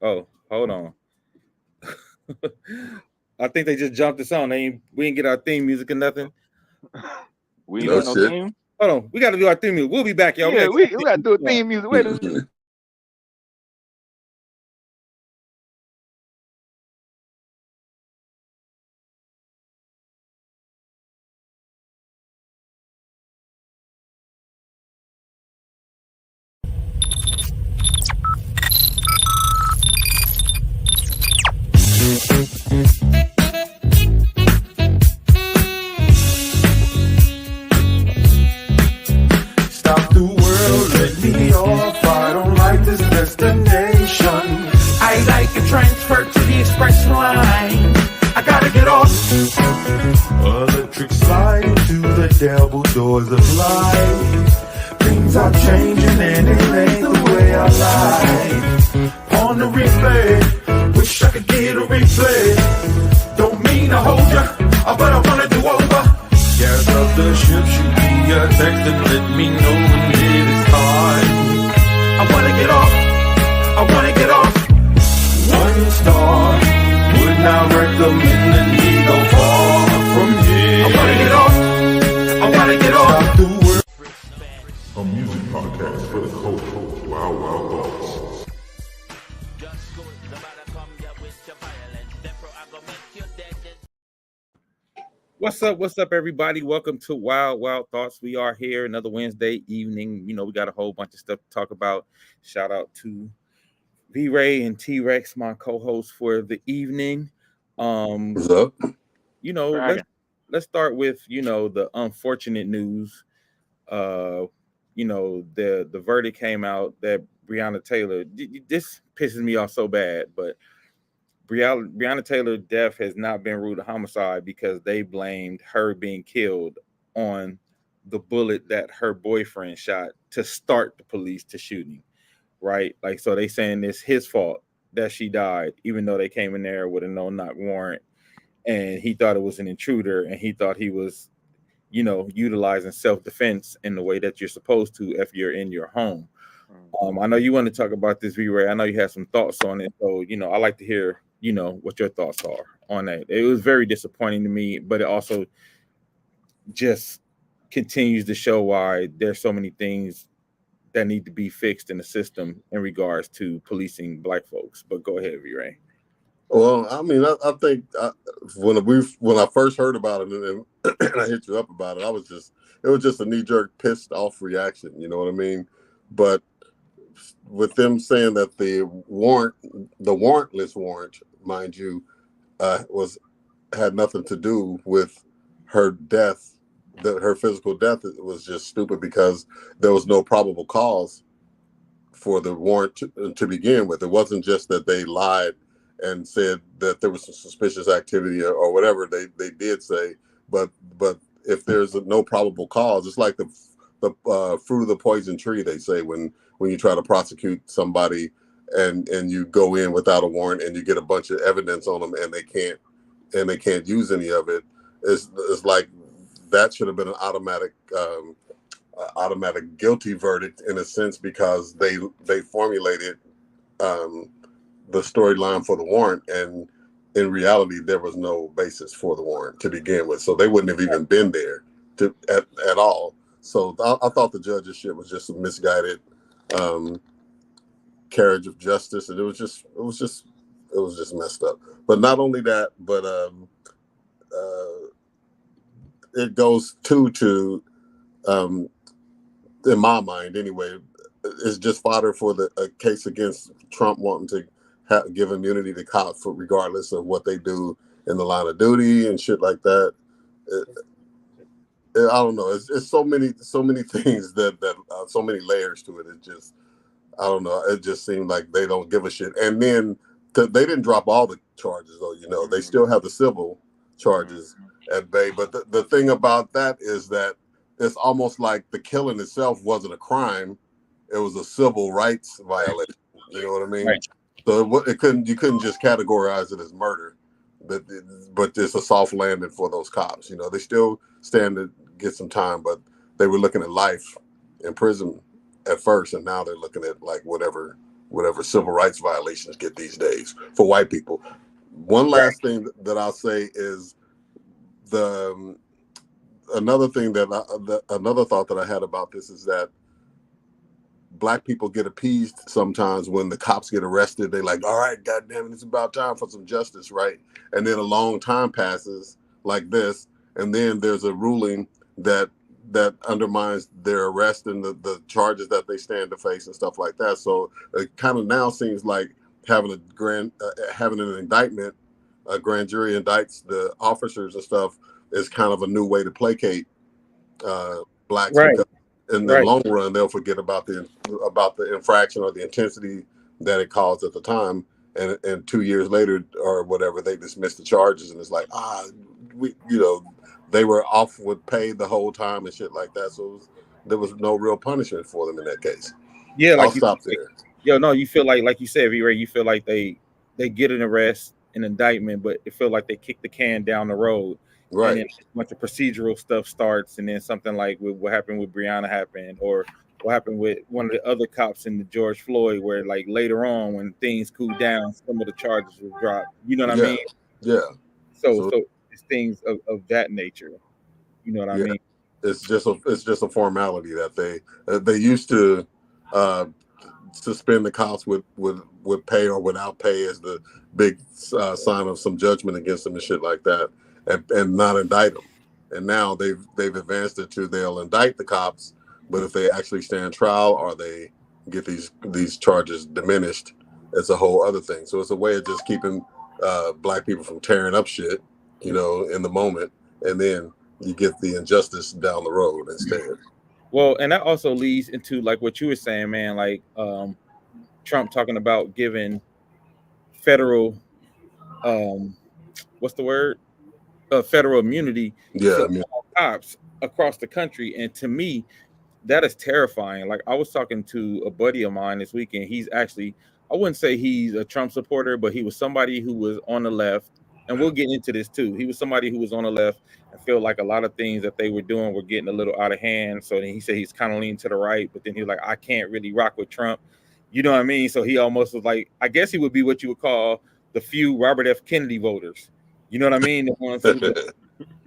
Oh, hold on. I think they just jumped us on. We didn't get our theme music or nothing. We You ain't know, got No no shit. theme. hold on. We got to do our theme music. We'll be back, y'all. We got Yeah, to get we, our we theme gotta do a music on. theme music. Wait a minute. Stop the world, let me off. I don't like this destination. I like a transfer to the express line. I gotta get off. Electric slide into the devil doors of life. Things are changing and it ain't the way I like. On the replay, wish I could get a replay. Don't mean to hold ya, but I wanna do over. Gas up the ship, shoot me a text and let me know when it is time. I wanna get off, I wanna get off. 1 star, would not recommend that we go far from here. I wanna get off, I wanna get off. Stop the world. A music podcast for the culture. Wild, wild thoughts. What's up, everybody? Welcome to Wild Wild Thoughts. We are here another Wednesday evening. You know, we got a whole bunch of stuff to talk about. Shout out to V Ray and T Rex, my co-host for the evening. What's up? You know, Bragging. let's start with the unfortunate news. Uh, the verdict came out that Breonna Taylor. This pisses me off so bad, but Breonna Taylor's death has not been ruled a homicide because they blamed her being killed on the bullet that her boyfriend shot to start the police to shooting, right? Like, so they saying it's his fault that she died, even though they came in there with a no-knock warrant, and he thought it was an intruder, and he thought he was, utilizing self-defense in the way that you're supposed to if you're in your home. I know you want to talk about this, V-Ray. I know you have some thoughts on it. So, I like to hear, what your thoughts are on that. It was very disappointing to me, but it also just continues to show why there's so many things that need to be fixed in the system in regards to policing black folks. But go ahead, V-Ray. Well, I mean, I think when I first heard about it and and I hit you up about it, it was just a knee jerk, pissed off reaction. You know what I mean? But with them saying that the warrantless warrant, mind you, was had nothing to do with her death, that her physical death was just stupid because there was no probable cause for the warrant to begin with. It wasn't just that they lied and said that there was some suspicious activity or whatever they did say, but if there's no probable cause, it's like the fruit of the poison tree, they say, when you try to prosecute somebody and you go in without a warrant and you get a bunch of evidence on them and they can't use any of it. It's like that should have been an automatic guilty verdict in a sense, because they formulated the storyline for the warrant, and in reality there was no basis for the warrant to begin with, so they wouldn't have even been there at all. So I thought the judge's shit was just a misguided carriage of justice, and it was just messed up. But not only that, but it goes to in my mind anyway, it's just fodder for a case against Trump wanting to give immunity to cops for regardless of what they do in the line of duty and shit like that. I don't know. It's so many things that so many layers to it. It just, I don't know. It just seemed like they don't give a shit. And then they didn't drop all the charges though. They still have the civil charges at bay. But the thing about that is that it's almost like the killing itself wasn't a crime. It was a civil rights violation. You know what I mean? Right. So you couldn't just categorize it as murder, but it's a soft landing for those cops. They still stand to get some time, but they were looking at life in prison at first, and now they're looking at like whatever whatever civil rights violations get these days for white people. One last thing that I'll say is another thought that I had about this is that Black people get appeased sometimes when the cops get arrested. They like, all right, goddamn it, it's about time for some justice, right? And then a long time passes like this, and then there's a ruling that undermines their arrest and the charges that they stand to face and stuff like that. So it kind of now seems like having having an indictment, a grand jury indicts the officers and stuff, is kind of a new way to placate Blacks, Right. because in the long run they'll forget about the infraction or the intensity that it caused at the time, and 2 years later or whatever they dismiss the charges, and it's like they were off with pay the whole time and shit like that, so there was no real punishment for them in that case. Yeah, like I'll stop there. Yo, no, you feel like you said, V-Ray, you feel like they get an arrest, an indictment, but it feel like they kick the can down the road. Right. And then a bunch of procedural stuff starts, and then something like what happened with Breonna happened, or what happened with one of the other cops in the George Floyd, where like later on when things cooled down, some of the charges were dropped. You know what I mean? Yeah. So it's things of that nature. You know what I mean? It's just a formality that they used to suspend the cops with pay or without pay as the big sign of some judgment against them and shit like that, and not indict them. And now they've advanced it to they'll indict the cops, but if they actually stand trial or they get these charges diminished, it's a whole other thing. So it's a way of just keeping Black people from tearing up shit, in the moment, and then you get the injustice down the road instead. Well, and that also leads into like what you were saying, man, like Trump talking about giving federal what's the word? Federal immunity to all cops across the country. And to me, that is terrifying. Like I was talking to a buddy of mine this weekend. He's actually, I wouldn't say he's a Trump supporter, but he was somebody who was on the left. And we'll get into this too. He was somebody who was on the left and felt like a lot of things that they were doing were getting a little out of hand. So then he said he's kind of leaning to the right, but then he was like, I can't really rock with Trump. You know what I mean? So he almost was like, I guess he would be what you would call the few Robert F. Kennedy voters. You know what I mean? The ones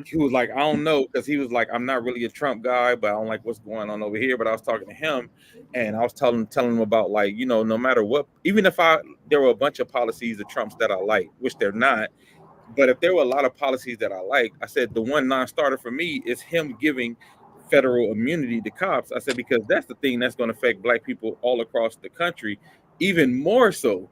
he was like, I don't know, because he was like, I'm not really a Trump guy, but I don't like what's going on over here. But I was talking to him, and I was telling him about, like, no matter what, even if there were a bunch of policies of Trump's that I like, which they're not, but if there were a lot of policies that I like, I said the one non-starter for me is him giving federal immunity to cops. I said, because that's the thing that's going to affect Black people all across the country, even more so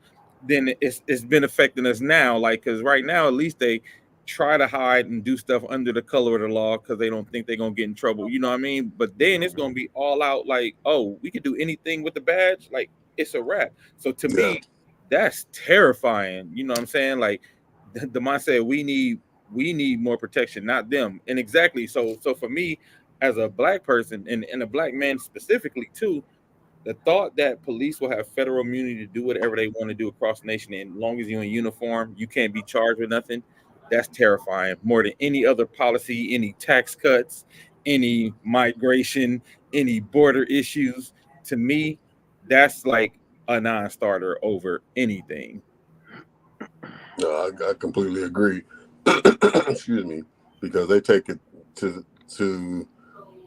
than it's been affecting us now. Like, because right now, at least they try to hide and do stuff under the color of the law because they don't think they're going to get in trouble. You know what I mean? But then it's going to be all out like, oh, we could do anything with the badge. Like, it's a wrap. So to me, that's terrifying. You know what I'm saying? Like, the mindset, we need more protection, not them. And exactly. So for me, as a Black person and a Black man specifically too, the thought that police will have federal immunity to do whatever they want to do across the nation, and as long as you're in uniform, you can't be charged with nothing. That's terrifying, more than any other policy, any tax cuts, any migration, any border issues. To me, that's like a non-starter over anything. No, I completely agree. Excuse me, because they take it to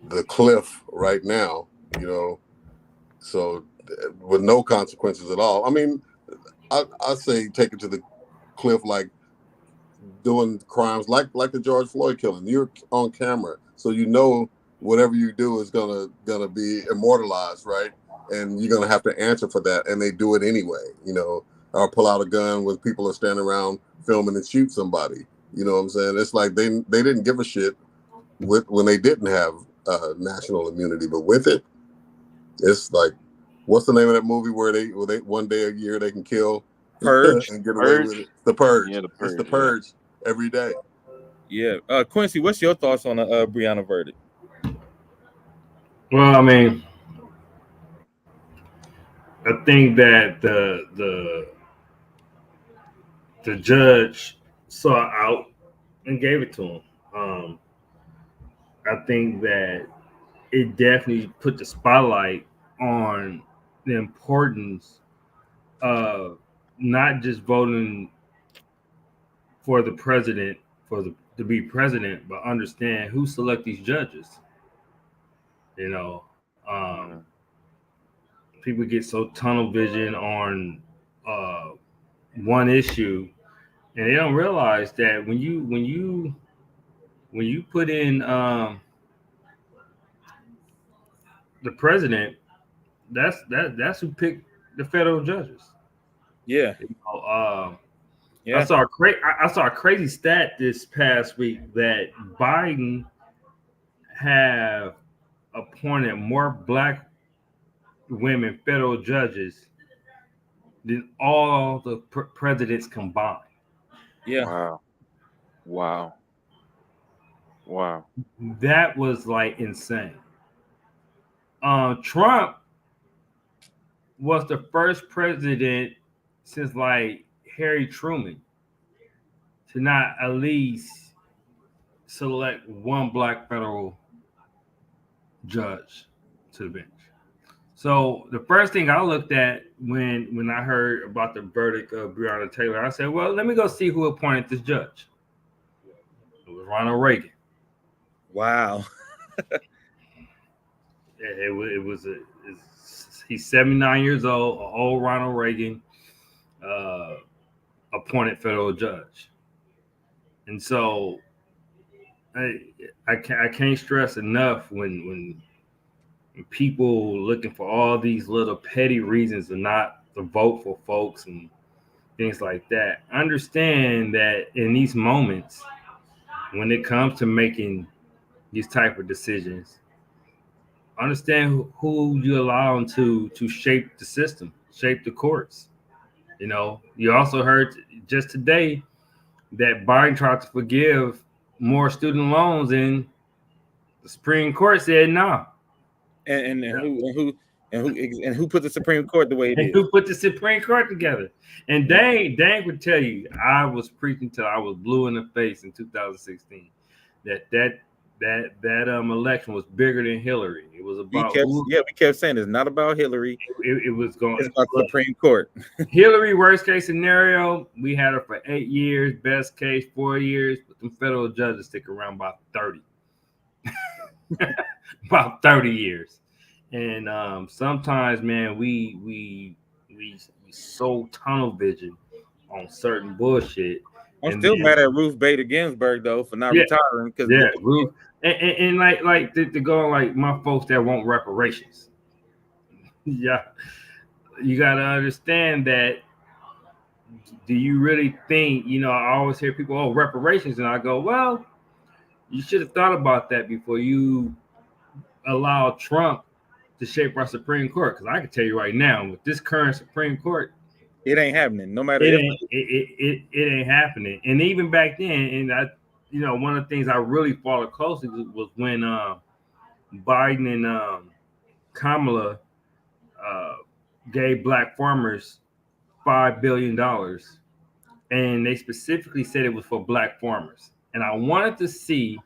the cliff right now, so with no consequences at all. I mean, I say take it to the cliff like doing crimes like the George Floyd killing. You're on camera, so whatever you do is gonna be immortalized, right? And you're gonna have to answer for that, and they do it anyway, or pull out a gun when people are standing around filming and shoot somebody. You know what I'm saying? It's like they didn't give a shit when they didn't have national immunity, but with it, it's like, what's the name of that movie where they one day a year they can kill Purge and get away with it? The Purge. Yeah, the Purge. It's the Purge every day. Yeah. Quincy, what's your thoughts on the Breonna verdict? Well, I mean, I think that the judge saw out and gave it to him. I think that it definitely put the spotlight on the importance not just voting for the president to be president, but understand who select these judges. You know, people get so tunnel vision on one issue, and they don't realize that when you put in the president, that's who picked the federal judges. Yeah. You know, Yeah. I saw a crazy stat this past week that Biden have appointed more black women federal judges than all the presidents combined. Yeah. Wow. That was like insane. Trump was the first president since like Harry Truman to not at least select one black federal judge to the bench. So the first thing I looked at when I heard about the verdict of Breonna Taylor, I said, well, let me go see who appointed this judge. It was Ronald Reagan. Wow. He's 79 years old Ronald Reagan appointed federal judge. And so I can't stress enough when people looking for all these little petty reasons to not to vote for folks and things like that. Understand that in these moments, when it comes to making these type of decisions, understand who you allow to shape the system, shape the courts. You know, you also heard just today that Biden tried to forgive more student loans, and the Supreme Court said no. And who put the Supreme Court the way it is? Who put the Supreme Court together? And Dang would tell you, I was preaching till I was blue in the face in 2016 that election was bigger than Hillary. It was about we kept saying it's not about Hillary. It was going. It's about the Supreme Court. Hillary, worst case scenario, we had her for 8 years. Best case, 4 years. But the federal judges stick around about 30. About 30 years. And sometimes, man, we so tunnel vision on certain bullshit. I'm still mad at Ruth Bader Ginsburg though for not retiring. Because Ruth, and like to go like my folks that want reparations. Yeah, you got to understand that. Do you really think, you know, I always hear people, oh, reparations, and I go, well, you should have thought about that before you allow Trump to shape our Supreme Court. Because I can tell you right now, with this current Supreme Court, it ain't happening. No matter it ain't happening. And even back then, and I, you know, one of the things I really followed closely was when Biden and Kamala gave black farmers $5 billion, and they specifically said it was for black farmers. And I wanted to see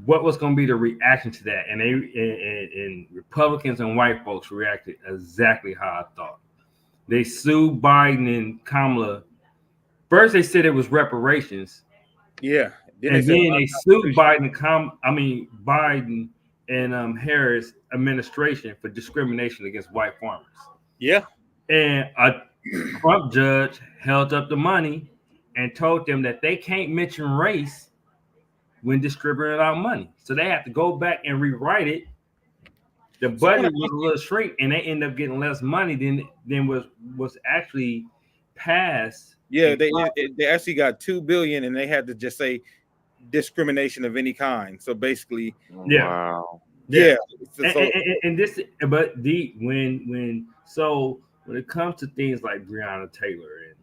what was going to be the reaction to that. And and Republicans and white folks reacted exactly how I thought. They sued Biden and Kamala. First, they said it was reparations. Yeah. Then they sued Biden and Harris administration for discrimination against white farmers. Yeah. And a Trump judge held up the money and told them that they can't mention race when distributing out money. So they have to go back and rewrite it. The budget was a little shrink, and they end up getting less money than was actually passed. Yeah, they actually got $2 billion, and they had to just say discrimination of any kind. So basically, Wow. Yeah. And this, but when it comes to things like Breonna Taylor and,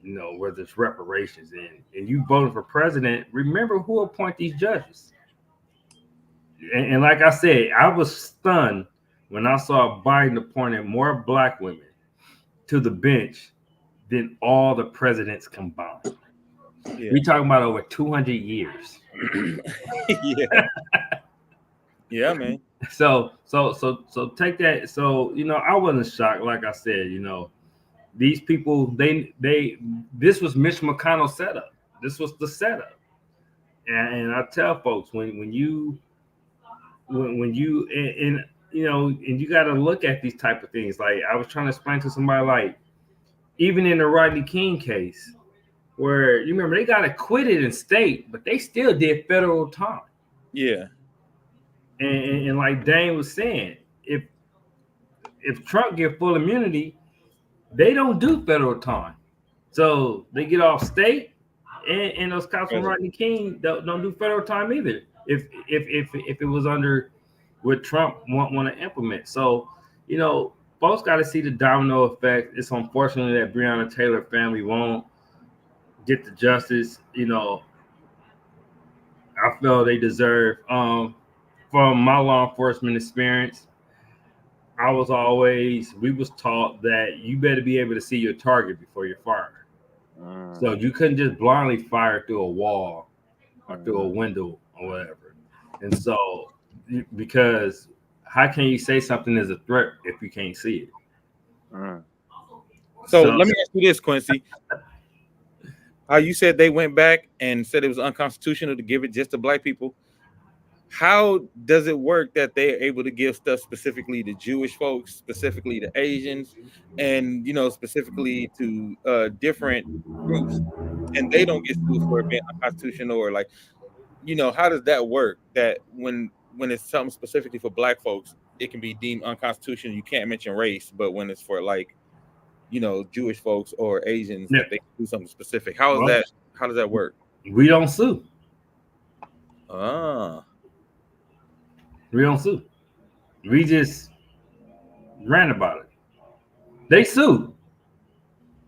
you know, whether it's reparations and you voted for president, remember who appoint these judges. And like I said, I was stunned when I saw Biden appointing more black women to the bench than all the presidents combined. Yeah. We're talking about over 200 years. Yeah. Yeah, man. So take that. So I wasn't shocked. Like I said, these people, this was Mitch McConnell's setup. This was the setup. And I tell folks when you and you got to look at these type of things. Like I was trying to explain to somebody, like even in the Rodney King case, where you remember they got acquitted in state, but they still did federal time. Yeah. And like Dane was saying, if Trump get full immunity, they don't do federal time, so they get off state, and those cops from Rodney King don't do federal time either. If it was under what Trump want to implement, so folks got to see the domino effect. It's unfortunate that Breonna Taylor family won't get the justice I feel they deserve. From my law enforcement experience, we was taught that you better be able to see your target before you're fired. So you couldn't just blindly fire through a wall or through a window or whatever. And so, because how can you say something is a threat if you can't see it? So let me ask you this, Quincy. How you said they went back and said it was unconstitutional to give it just to black people. How does it work that they're able to give stuff specifically to Jewish folks, specifically to Asians, and specifically to different groups, and they don't get sued for it being unconstitutional? Or like, how does that work? That when it's something specifically for black folks, it can be deemed unconstitutional. You can't mention race, but when it's for like, Jewish folks or Asians, that they can do something specific. How does that work? We don't sue. We don't sue. We just ran about it. They sued.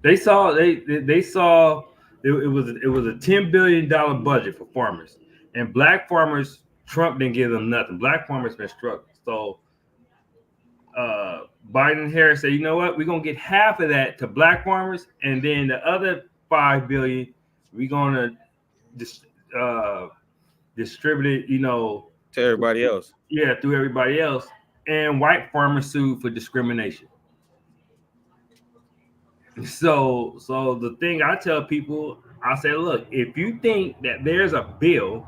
They saw it was a $10 billion budget for farmers, and black farmers, Trump didn't give them nothing. Black farmers been struggling. So Biden and Harris said, you know what, we're gonna get half of that to black farmers, and then the other $5 billion we're gonna distribute it, to everybody else. Yeah, through everybody else. And white farmers sued for discrimination. So the thing I tell people, I say, look, if you think that there's a bill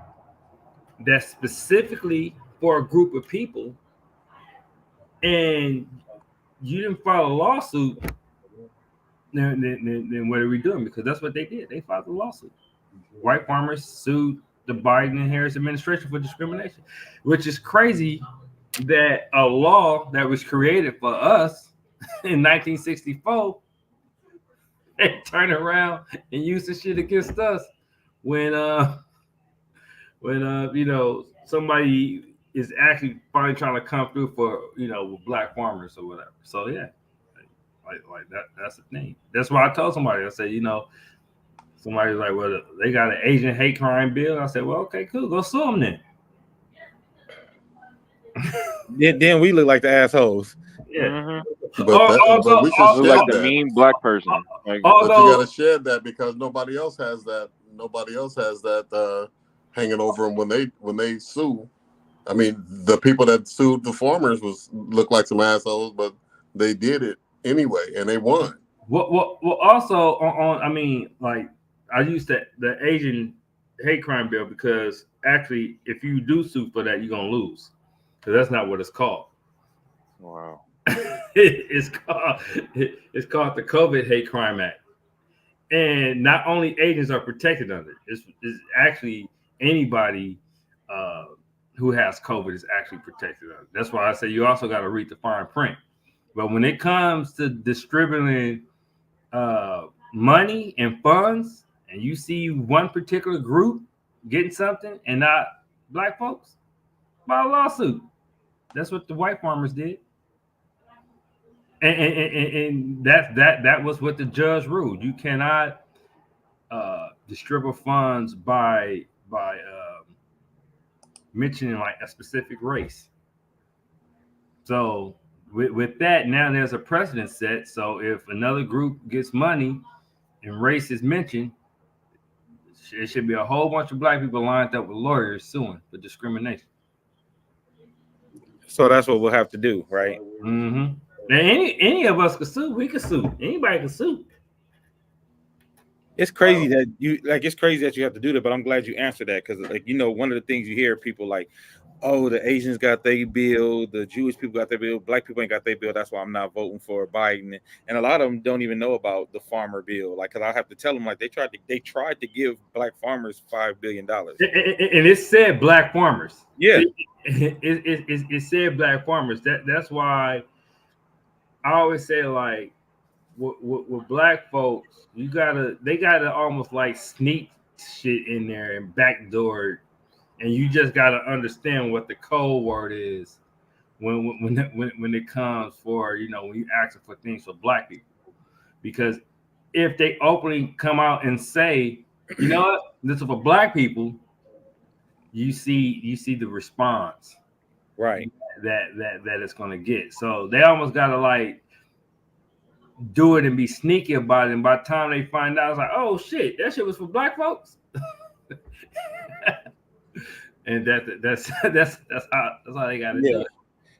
that's specifically for a group of people and you didn't file a lawsuit, then what are we doing? Because that's what they did. They filed a lawsuit. White farmers sued the Biden and Harris administration for discrimination, which is crazy that a law that was created for us in 1964 they turn around and use the shit against us when somebody is actually finally trying to come through for with black farmers or whatever. So yeah, like that's the thing. That's why I told somebody, I said, somebody's like, well, they got an Asian hate crime bill. I said, well, okay, cool, go sue them then. Then we look like the assholes. Yeah. But we should look like the that. mean black person. Like, but you gotta shed that because nobody else has that. Nobody else has that hanging over them when they sue. I mean, the people that sued the farmers look like some assholes, but they did it anyway and they won. Well, also I mean, like I used the Asian hate crime bill because actually, if you do sue for that, you're gonna lose because that's not what it's called. Wow. It's called the COVID Hate Crime Act, and not only Asians are protected under it. It's actually anybody who has COVID is actually protected under it. That's why I say you also got to read the fine print. But when it comes to distributing money and funds, and you see one particular group getting something and not black folks, file a lawsuit. That's what the white farmers did. And that was what the judge ruled. You cannot distribute funds by mentioning like a specific race. So with that, now there's a precedent set. So if another group gets money and race is mentioned, it should be a whole bunch of black people lined up with lawyers suing for discrimination. So that's what we'll have to do, right? Mm-hmm. Now, any of us could sue. We could sue. Anybody can sue. It's crazy that it's crazy that you have to do that, but I'm glad you answered that because, like, one of the things you hear people like, oh, the Asians got their bill, the Jewish people got their bill, black people ain't got their bill. That's why I'm not voting for Biden. And a lot of them don't even know about the farmer bill. Like, because I have to tell them, like, they tried to give black farmers $5 billion. And it said black farmers. Yeah. It said black farmers. That's why I always say, like, with black folks, they gotta almost like sneak shit in there and backdoor, and you just gotta understand what the code word is when it comes for when you asking for things for black people, because if they openly come out and say, you know what, this is for black people, you see the response, right? That it's gonna get. So they almost gotta like do it and be sneaky about it. And by the time they find out, it's like, oh shit, that shit was for black folks. And that's how they gotta do it.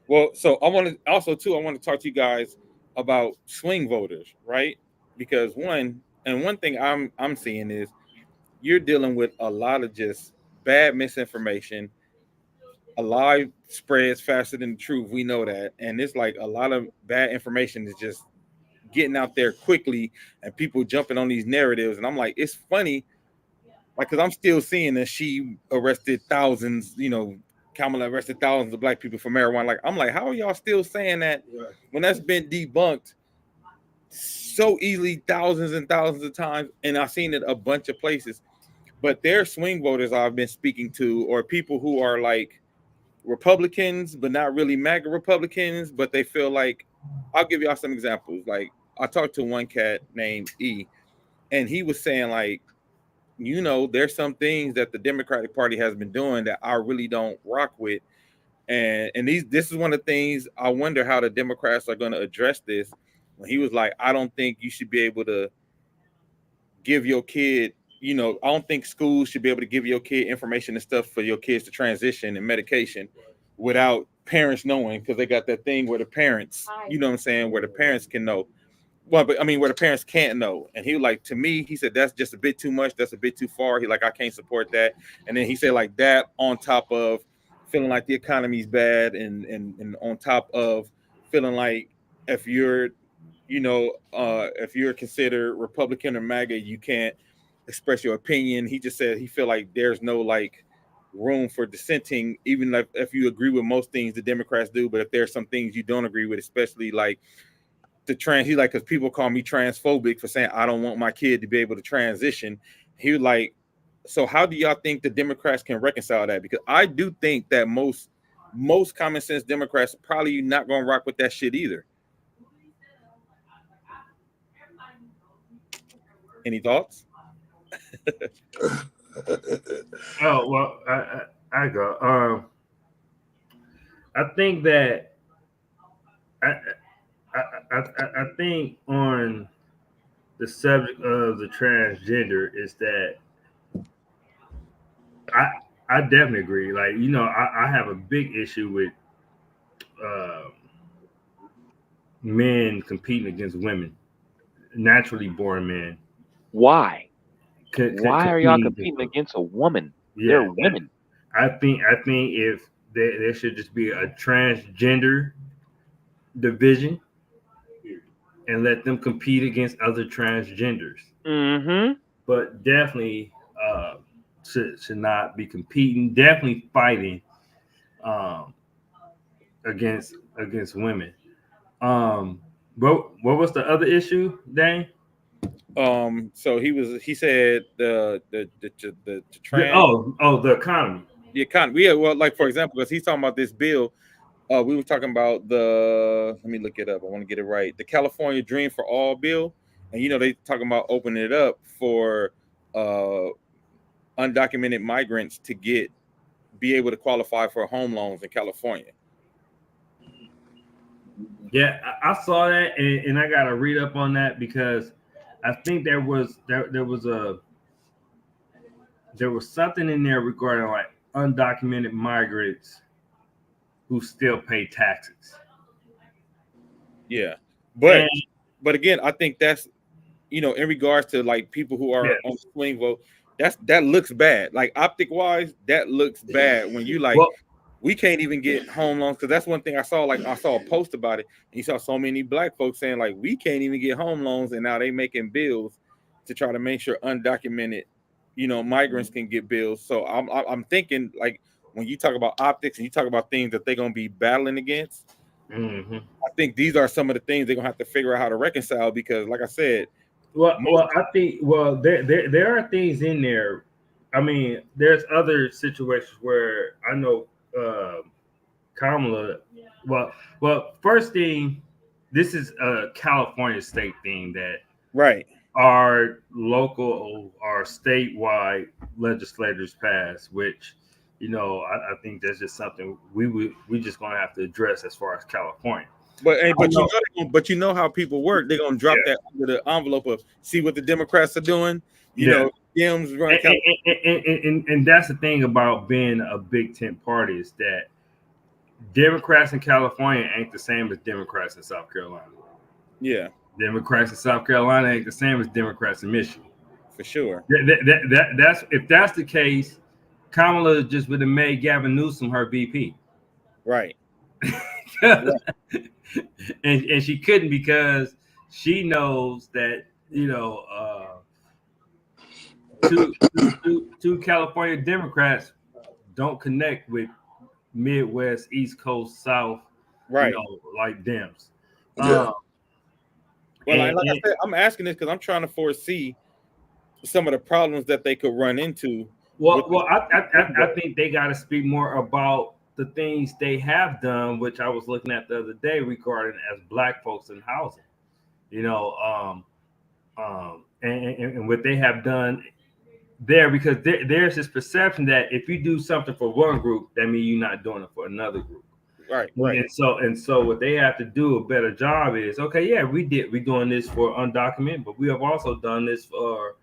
Well, so I want to talk to you guys about swing voters, right? Because one thing I'm seeing is you're dealing with a lot of just bad misinformation. A lie spreads faster than the truth. We know that. And it's like a lot of bad information is just getting out there quickly and people jumping on these narratives. And I'm like, it's funny, like, because I'm still seeing that she arrested thousands, Kamala arrested thousands of black people for marijuana. Like, I'm like, how are y'all still saying that when that's been debunked so easily thousands and thousands of times? And I've seen it a bunch of places. But they're swing voters I've been speaking to, or people who are like Republicans, but not really MAGA Republicans, but they feel like, I'll give y'all some examples. Like, I talked to one cat named E, and he was saying, like, there's some things that the Democratic Party has been doing that I really don't rock with. And this is one of the things I wonder how the Democrats are going to address this. When he was like, I don't think you should be able to give your kid, I don't think schools should be able to give your kid information and stuff for your kids to transition and medication without parents knowing, because they got that thing where the parents, where the parents can know. Well, but I mean, where the parents can't know. And he was like, to me, he said, that's just a bit too much. That's a bit too far. He like, I can't support that. And then he said, like, that on top of feeling like the economy's bad, and on top of feeling like if you're considered Republican or MAGA, you can't express your opinion. He just said he feel like there's no like room for dissenting, even if you agree with most things the Democrats do. But if there's some things you don't agree with, especially like the trans, he like, because people call me transphobic for saying I don't want my kid to be able to transition. He was like, so how do y'all think the Democrats can reconcile that? Because I do think that most common sense Democrats probably not gonna rock with that shit either. Any thoughts? Oh well, I go. I think that I think on the subject of the transgender is that I definitely agree. Like, I have a big issue with men competing against women, naturally born men. Why? Why are y'all competing against a woman? Yeah, they're women. I think if there should just be a transgender division and let them compete against other transgenders. Mm-hmm. But definitely should not be competing. Definitely fighting against women. But what was the other issue, Dane? So he said the trans. The economy. The economy. Yeah, well, like, for example, because he's talking about this bill. We were talking about let me look it up. I want to get it right. The California Dream for All bill. And, they talking about opening it up for undocumented migrants to be able to qualify for home loans in California. Yeah, I saw that, and I got to read up on that, because I think there was something in there regarding like undocumented migrants who still pay taxes. Yeah, but again, I think that's in regards to like people who are on the swing vote, that looks bad. Like optic wise, that looks bad when you like. Well, we can't even get home loans because that's one thing I saw. Like I saw a post about it, and you saw so many black folks saying like we can't even get home loans, and now they making bills to try to make sure undocumented, migrants can get bills. So I'm thinking like when you talk about optics and you talk about things that they're gonna be battling against, I think these are some of the things they're gonna have to figure out how to reconcile because, like I said, I think there are things in there. I mean, there's other situations where I know Kamala. Well, first thing, this is a California state thing that our local or statewide legislators pass, which I think that's just something we just gonna have to address as far as California. But you know how people work. They're gonna drop that under the envelope of see what the Democrats are doing. Dems run and that's the thing about being a big tent party is that Democrats in California ain't the same as Democrats in South Carolina. Yeah, Democrats in South Carolina ain't the same as Democrats in Michigan. For sure. That's if that's the case, Kamala just would have made Gavin Newsom her VP. Right. And she couldn't because she knows that two California Democrats don't connect with Midwest, East Coast, South, like Dems. Yeah. Like I said, I'm asking this because I'm trying to foresee some of the problems that they could run into. I think they got to speak more about the things they have done, which I was looking at the other day regarding as Black folks in housing, and what they have done there, because there's this perception that if you do something for one group, that means you're not doing it for another group. Right. And so what they have to do a better job is, okay, yeah, we're doing this for undocumented, but we have also done this for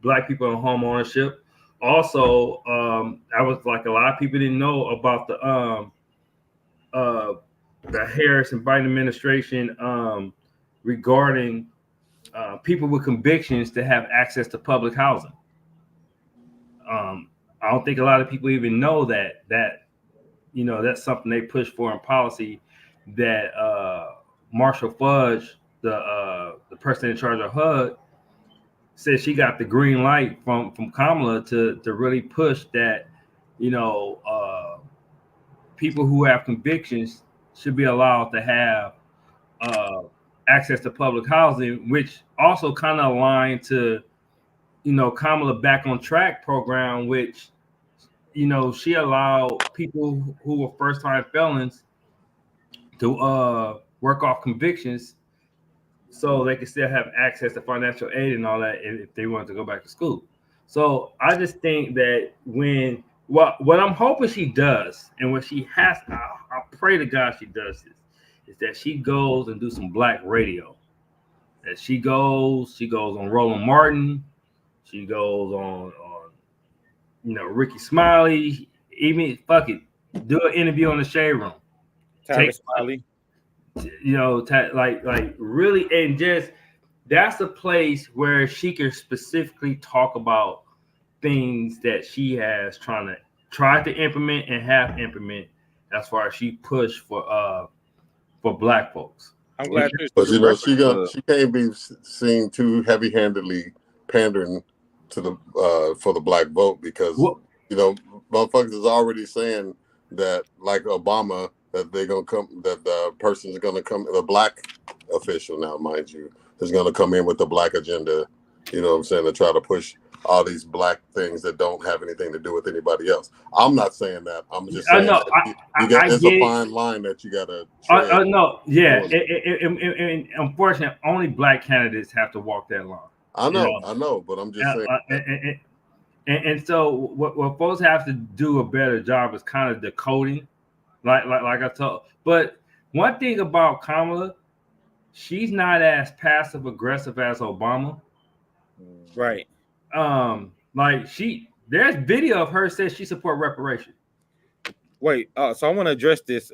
Black people in home ownership. Also, I was like, a lot of people didn't know about the Harris and Biden administration regarding people with convictions to have access to public housing. I don't think a lot of people even know that that's something they push for in policy. That Marshall Fudge, the person in charge of HUD, said she got the green light from Kamala to really push that, people who have convictions should be allowed to have access to public housing, which also kind of aligned to, Kamala Back on Track program, which, she allowed people who were first-time felons to work off convictions so they could still have access to financial aid and all that if they wanted to go back to school. So I just think that what I'm hoping she does, and what she has, I pray to God she does this, is that she goes and do some Black radio. That she goes on Roland Martin, she goes on Ricky Smiley, even fuck it, do an interview on the Shade Room. Tyler Smiley. Like really, and just that's a place where she can specifically talk about things that she has tried to implement and have implement as far as she pushed for Black folks. I'm glad, but she can't be seen too heavy-handedly pandering to the for the Black vote because motherfuckers is already saying that, like Obama, that they're gonna come, that the person's gonna come, the Black official now, mind you, is gonna come in with the Black agenda, you know what I'm saying, to try to push all these Black things that don't have anything to do with anybody else. I'm not saying that. I'm just saying there's a fine line that you gotta. And unfortunately, only Black candidates have to walk that line. I know, but I'm just saying. And so what folks have to do a better job is kind of decoding. Like I told, but one thing about Kamala, she's not as passive aggressive as Obama. Right. Like there's video of her says she support reparation. Wait, so I want to address this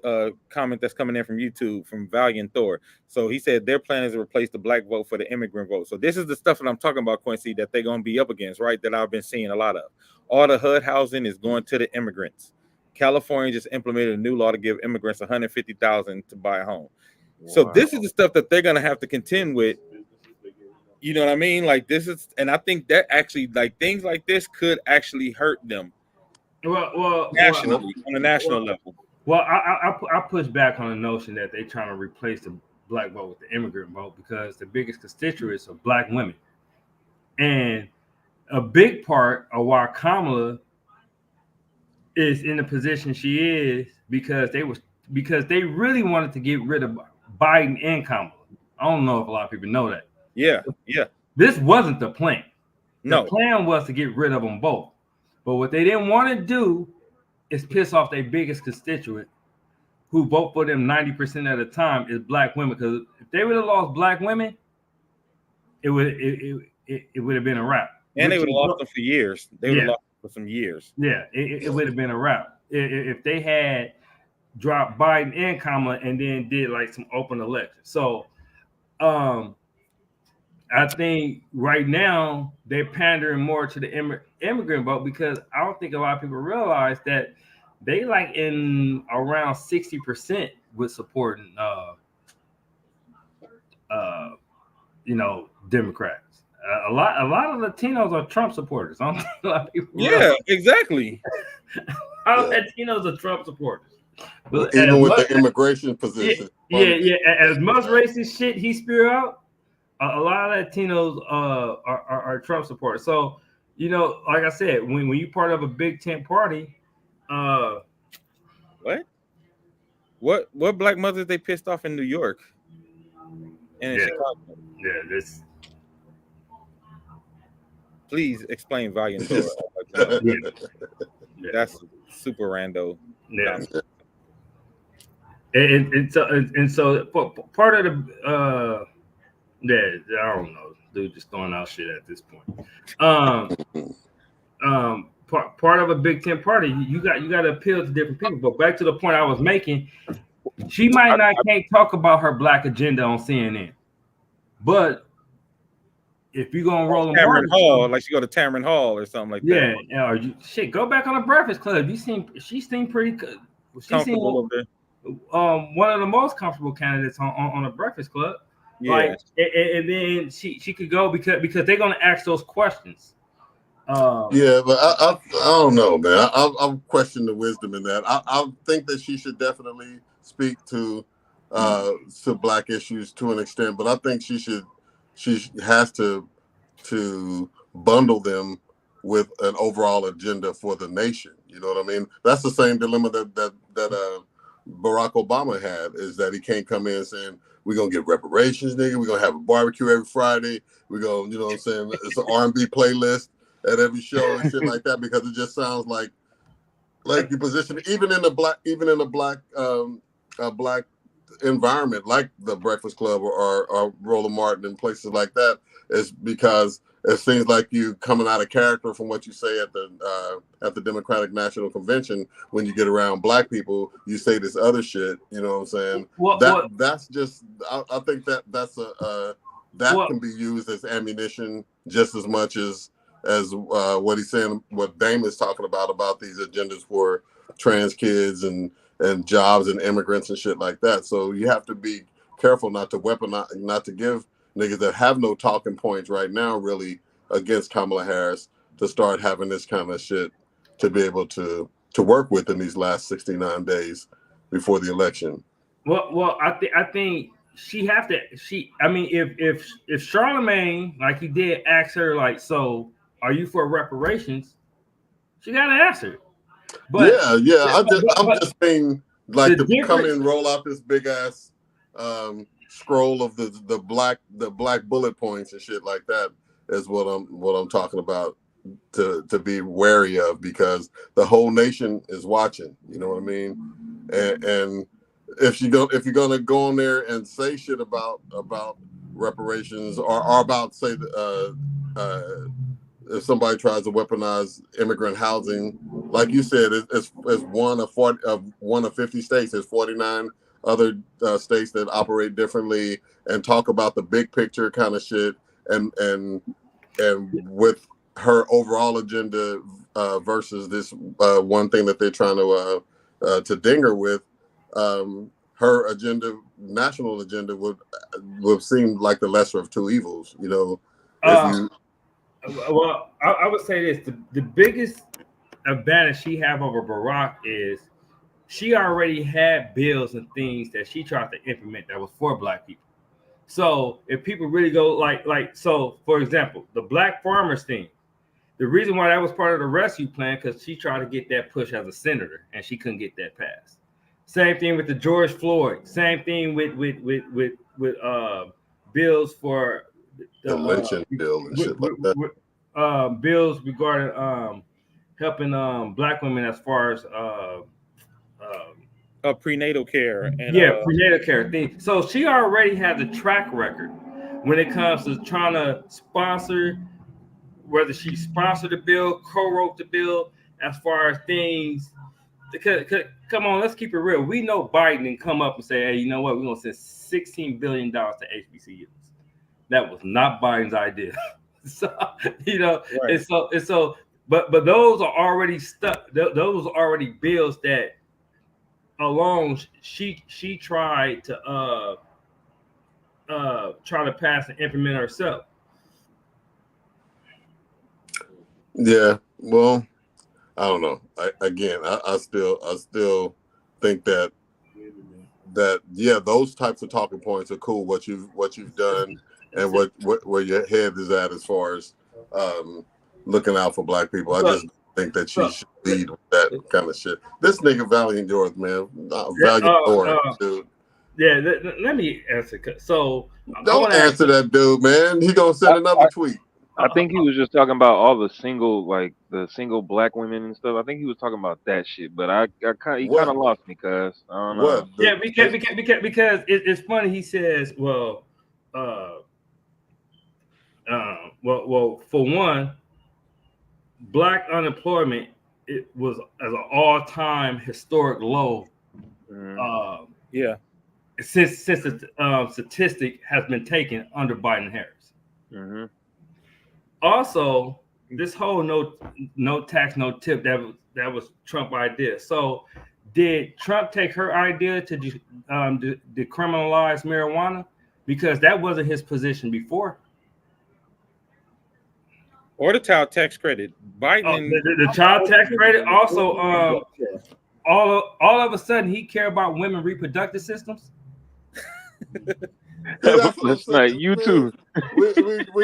comment that's coming in from YouTube from Valiant Thor. So he said their plan is to replace the black vote for the immigrant vote. So this is the stuff that I'm talking about, Quincy, that they're going to be up against, right? That I've been seeing a lot of. All the HUD housing is going to the immigrants. California just implemented a new law to give immigrants $150,000 to buy a home. Wow. So this is the stuff that they're going to have to contend with. You know what I mean? Like this is, and I think that actually, like things like this could actually hurt them. Nationally, on a national level. Well, I push back on the notion that they're trying to replace the black vote with the immigrant vote because the biggest constituents are black women, and a big part of why Kamala is in the position she is because they really wanted to get rid of Biden and Kamala. I don't know if a lot of people know that. Yeah. This wasn't the plan. No. The plan was to get rid of them both. But what they didn't want to do is piss off their biggest constituent who vote for them 90% of the time is black women. Because if they would have lost black women, it would have been a wrap. And they would have lost them for years. They would have lost them for some years. Yeah, it would have been a wrap. If they had dropped Biden and Kamala and then did like some open election. So I think right now they're pandering more to the immigrant vote because I don't think a lot of people realize that they like in around 60% with supporting Democrats. A lot of Latinos are Trump supporters. I don't think a lot of people realize. Exactly. All Latinos are Trump supporters. But even with the immigration position. Yeah. As much racist shit he spew out, a lot of Latinos are Trump supporters. So, like I said, when you're part of a big tent party, what black mothers they pissed off in New York and in Chicago? Yeah, this. Please explain Valiant Thor. That's super rando. Yeah. And so part of the I don't know, dude, just throwing out shit at this point. Part of a Big Ten party, you got to appeal to different people. But back to the point I was making, she can't talk about her black agenda on CNN, but if you're gonna roll Tamron Hall, like she go to Tamron Hall or something like that. Yeah, go back on the Breakfast Club. She seemed pretty good. She seemed one of the most comfortable candidates on the Breakfast Club. Yeah. Like, and then she could go because they're gonna ask those questions. Yeah, but I don't know, man. I question the wisdom in that. I think that she should definitely speak to black issues to an extent, but I think she has to bundle them with an overall agenda for the nation. You know what I mean? That's the same dilemma that Barack Obama had, is that he can't come in saying, we're going to get reparations, nigga. We're going to have a barbecue every Friday. We're going to, you know what I'm saying? It's an R&B playlist at every show and shit like that, because it just sounds like your position, even in a black environment like the Breakfast Club or Roland Martin and places like that, is because it seems like you coming out of character from what you say at the Democratic National Convention. When you get around black people, you say this other shit. You know what I'm saying? That's just. I think that can be used as ammunition just as much as what he's saying. What Dame is talking about these agendas for trans kids and jobs and immigrants and shit like that. So you have to be careful not to weaponize, not to give niggas that have no talking points right now really against Kamala Harris to start having this kind of shit to be able to work with in these last 69 days before the election. Well, I think she have to. If Charlemagne, like he did, ask her like, so are you for reparations? She got to answer. But I'm just saying, like, to come in and roll out this big ass scroll of the black bullet points and shit like that is what I'm talking about, to be wary of, because the whole nation is watching. You know what I mean? And if you're gonna go on there and say shit about reparations or about, say, if somebody tries to weaponize immigrant housing, like you said, it's one of 50 states. There's 49 other states that operate differently and talk about the big picture kind of shit. And with her overall agenda versus this one thing that they're trying to ding her with, her agenda, national agenda, would seem like the lesser of two evils. You know, well, I would say this: the biggest advantage she have over Barack is she already had bills and things that she tried to implement that was for Black people. So if people really go so, for example, the Black farmers thing, the reason why that was part of the rescue plan because she tried to get that push as a senator and she couldn't get that passed. Same thing with the George Floyd. Same thing with bills for the lynching bill and shit like that. Bills regarding helping Black women as far as prenatal care and prenatal care thing. So she already has a track record when it comes to trying to sponsor, whether she sponsored the bill, co-wrote the bill, as far as things. Because come on, let's keep it real. We know Biden can come up and say, "Hey, you know what? We're gonna send $16 billion to HBCUs." That was not Biden's idea. So you know, right. and so, but those are already stuck. Those are already bills that alone she tried to pass and implement herself. Yeah, well, I don't know. I still think that yeah, those types of talking points are cool. What you've done and where your head is at as far as looking out for Black people. I just think that she should lead with that kind of shit. This nigga Valiant North, man, Valiant North, dude. Yeah, let me answer. So don't answer that dude, man. He gonna send another tweet. I think he was just talking about all the single Black women and stuff. I think he was talking about that shit, but he kind of lost me, cuz I don't know. Yeah, because it's funny. He says, well, for one, Black unemployment was as an all-time historic low. Since the statistic has been taken under Biden Harris. Mm-hmm. Also, this whole no tax, no tip, that was Trump's idea. So did Trump take her idea to decriminalize marijuana? Because that wasn't his position before. Or the child tax credit. Biden the child tax credit also all of a sudden he cared about women reproductive systems. That's not you too. We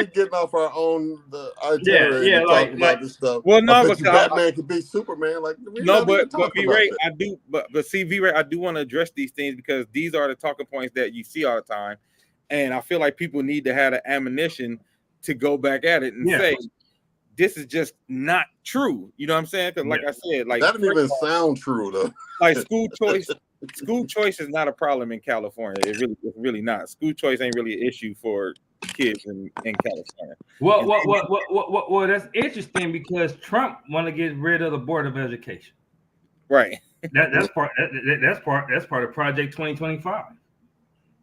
getting off our own itinerary talking about this stuff. Well, no, but Batman could beat Superman. Like but V-Ray, I do, but see, V-Ray, I do want to address these things because these are the talking points that you see all the time, and I feel like people need to have the ammunition to go back at it and say this is just not true. You know what I'm saying? Because like I said, like that doesn't even sound true though. Like school choice. School choice is not a problem in California. It's really not. School choice ain't really an issue for kids in California. Well, that's interesting because Trump want to get rid of the Board of Education. Right. That's part of Project 2025.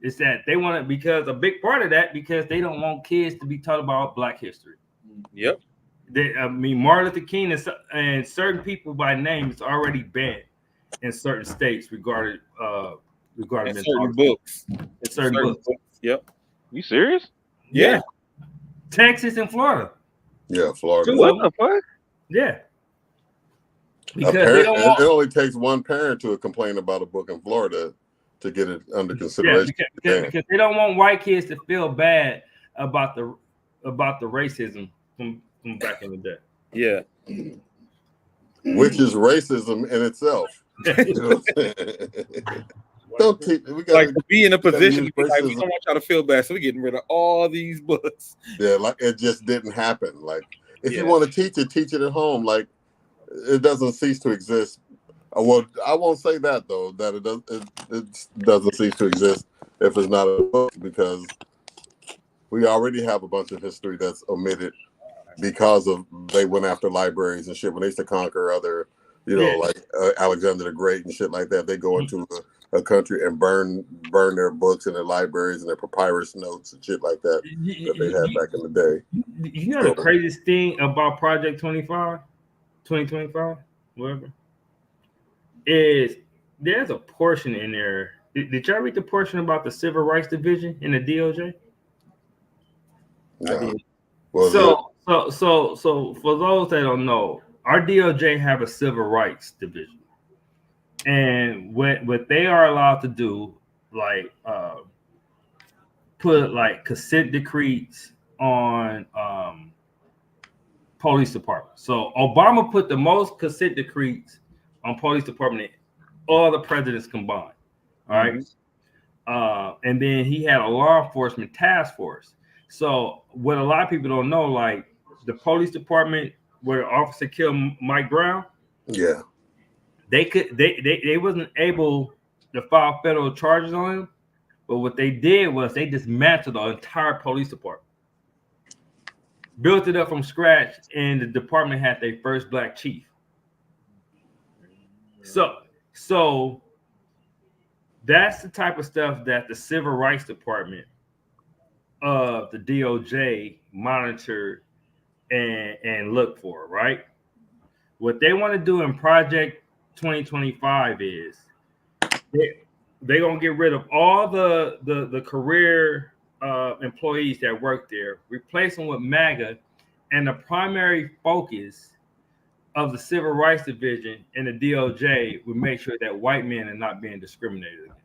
It's that they want to, because a big part of that because they don't want kids to be taught about Black history. Yep. Martin Luther King and certain people by name is already banned in certain states regarding certain books. In certain books. Yep. You serious? Yeah. Texas and Florida. Yeah, Florida. What the fuck? Yeah. Because it only takes one parent to complain about a book in Florida to get it under consideration. Yeah, because they don't want white kids to feel bad about the racism from back in the day. Yeah. Which is racism in itself. You know what I'm saying? We gotta, to be in a position to be like, we don't want y'all to feel bad, so we're getting rid of all these books. Yeah, like it just didn't happen. Like if you want to teach it at home. Like it doesn't cease to exist. Well, I won't say that though. That it doesn't cease to exist if it's not a book, because we already have a bunch of history that's omitted because of they went after libraries and shit when they used to conquer other, like Alexander the Great and shit like that. They go into a country and burn their books and their libraries and their papyrus notes and shit like that they had back in the day. You know the craziest thing about Project 2025, whatever, is there's a portion in there. Did y'all read the portion about the Civil Rights Division in the DOJ? No. I did. Well, So for those that don't know, our DOJ have a Civil Rights Division, and what they are allowed to do, like put like consent decrees on police departments. So Obama put the most consent decrees on police department than all the presidents combined. All right. And then he had a law enforcement task force. So what a lot of people don't know, like the police department where the officer killed Mike Brown, they wasn't able to file federal charges on him, but what they did was they dismantled the entire police department, built it up from scratch, and the department had their first black chief. So that's the type of stuff that the Civil Rights Department of the DOJ monitor and look for, right? What they want to do in Project 2025 is they're going to get rid of all the career employees that work there, replace them with MAGA, and the primary focus of the Civil Rights Division and the DOJ would make sure that white men are not being discriminated against.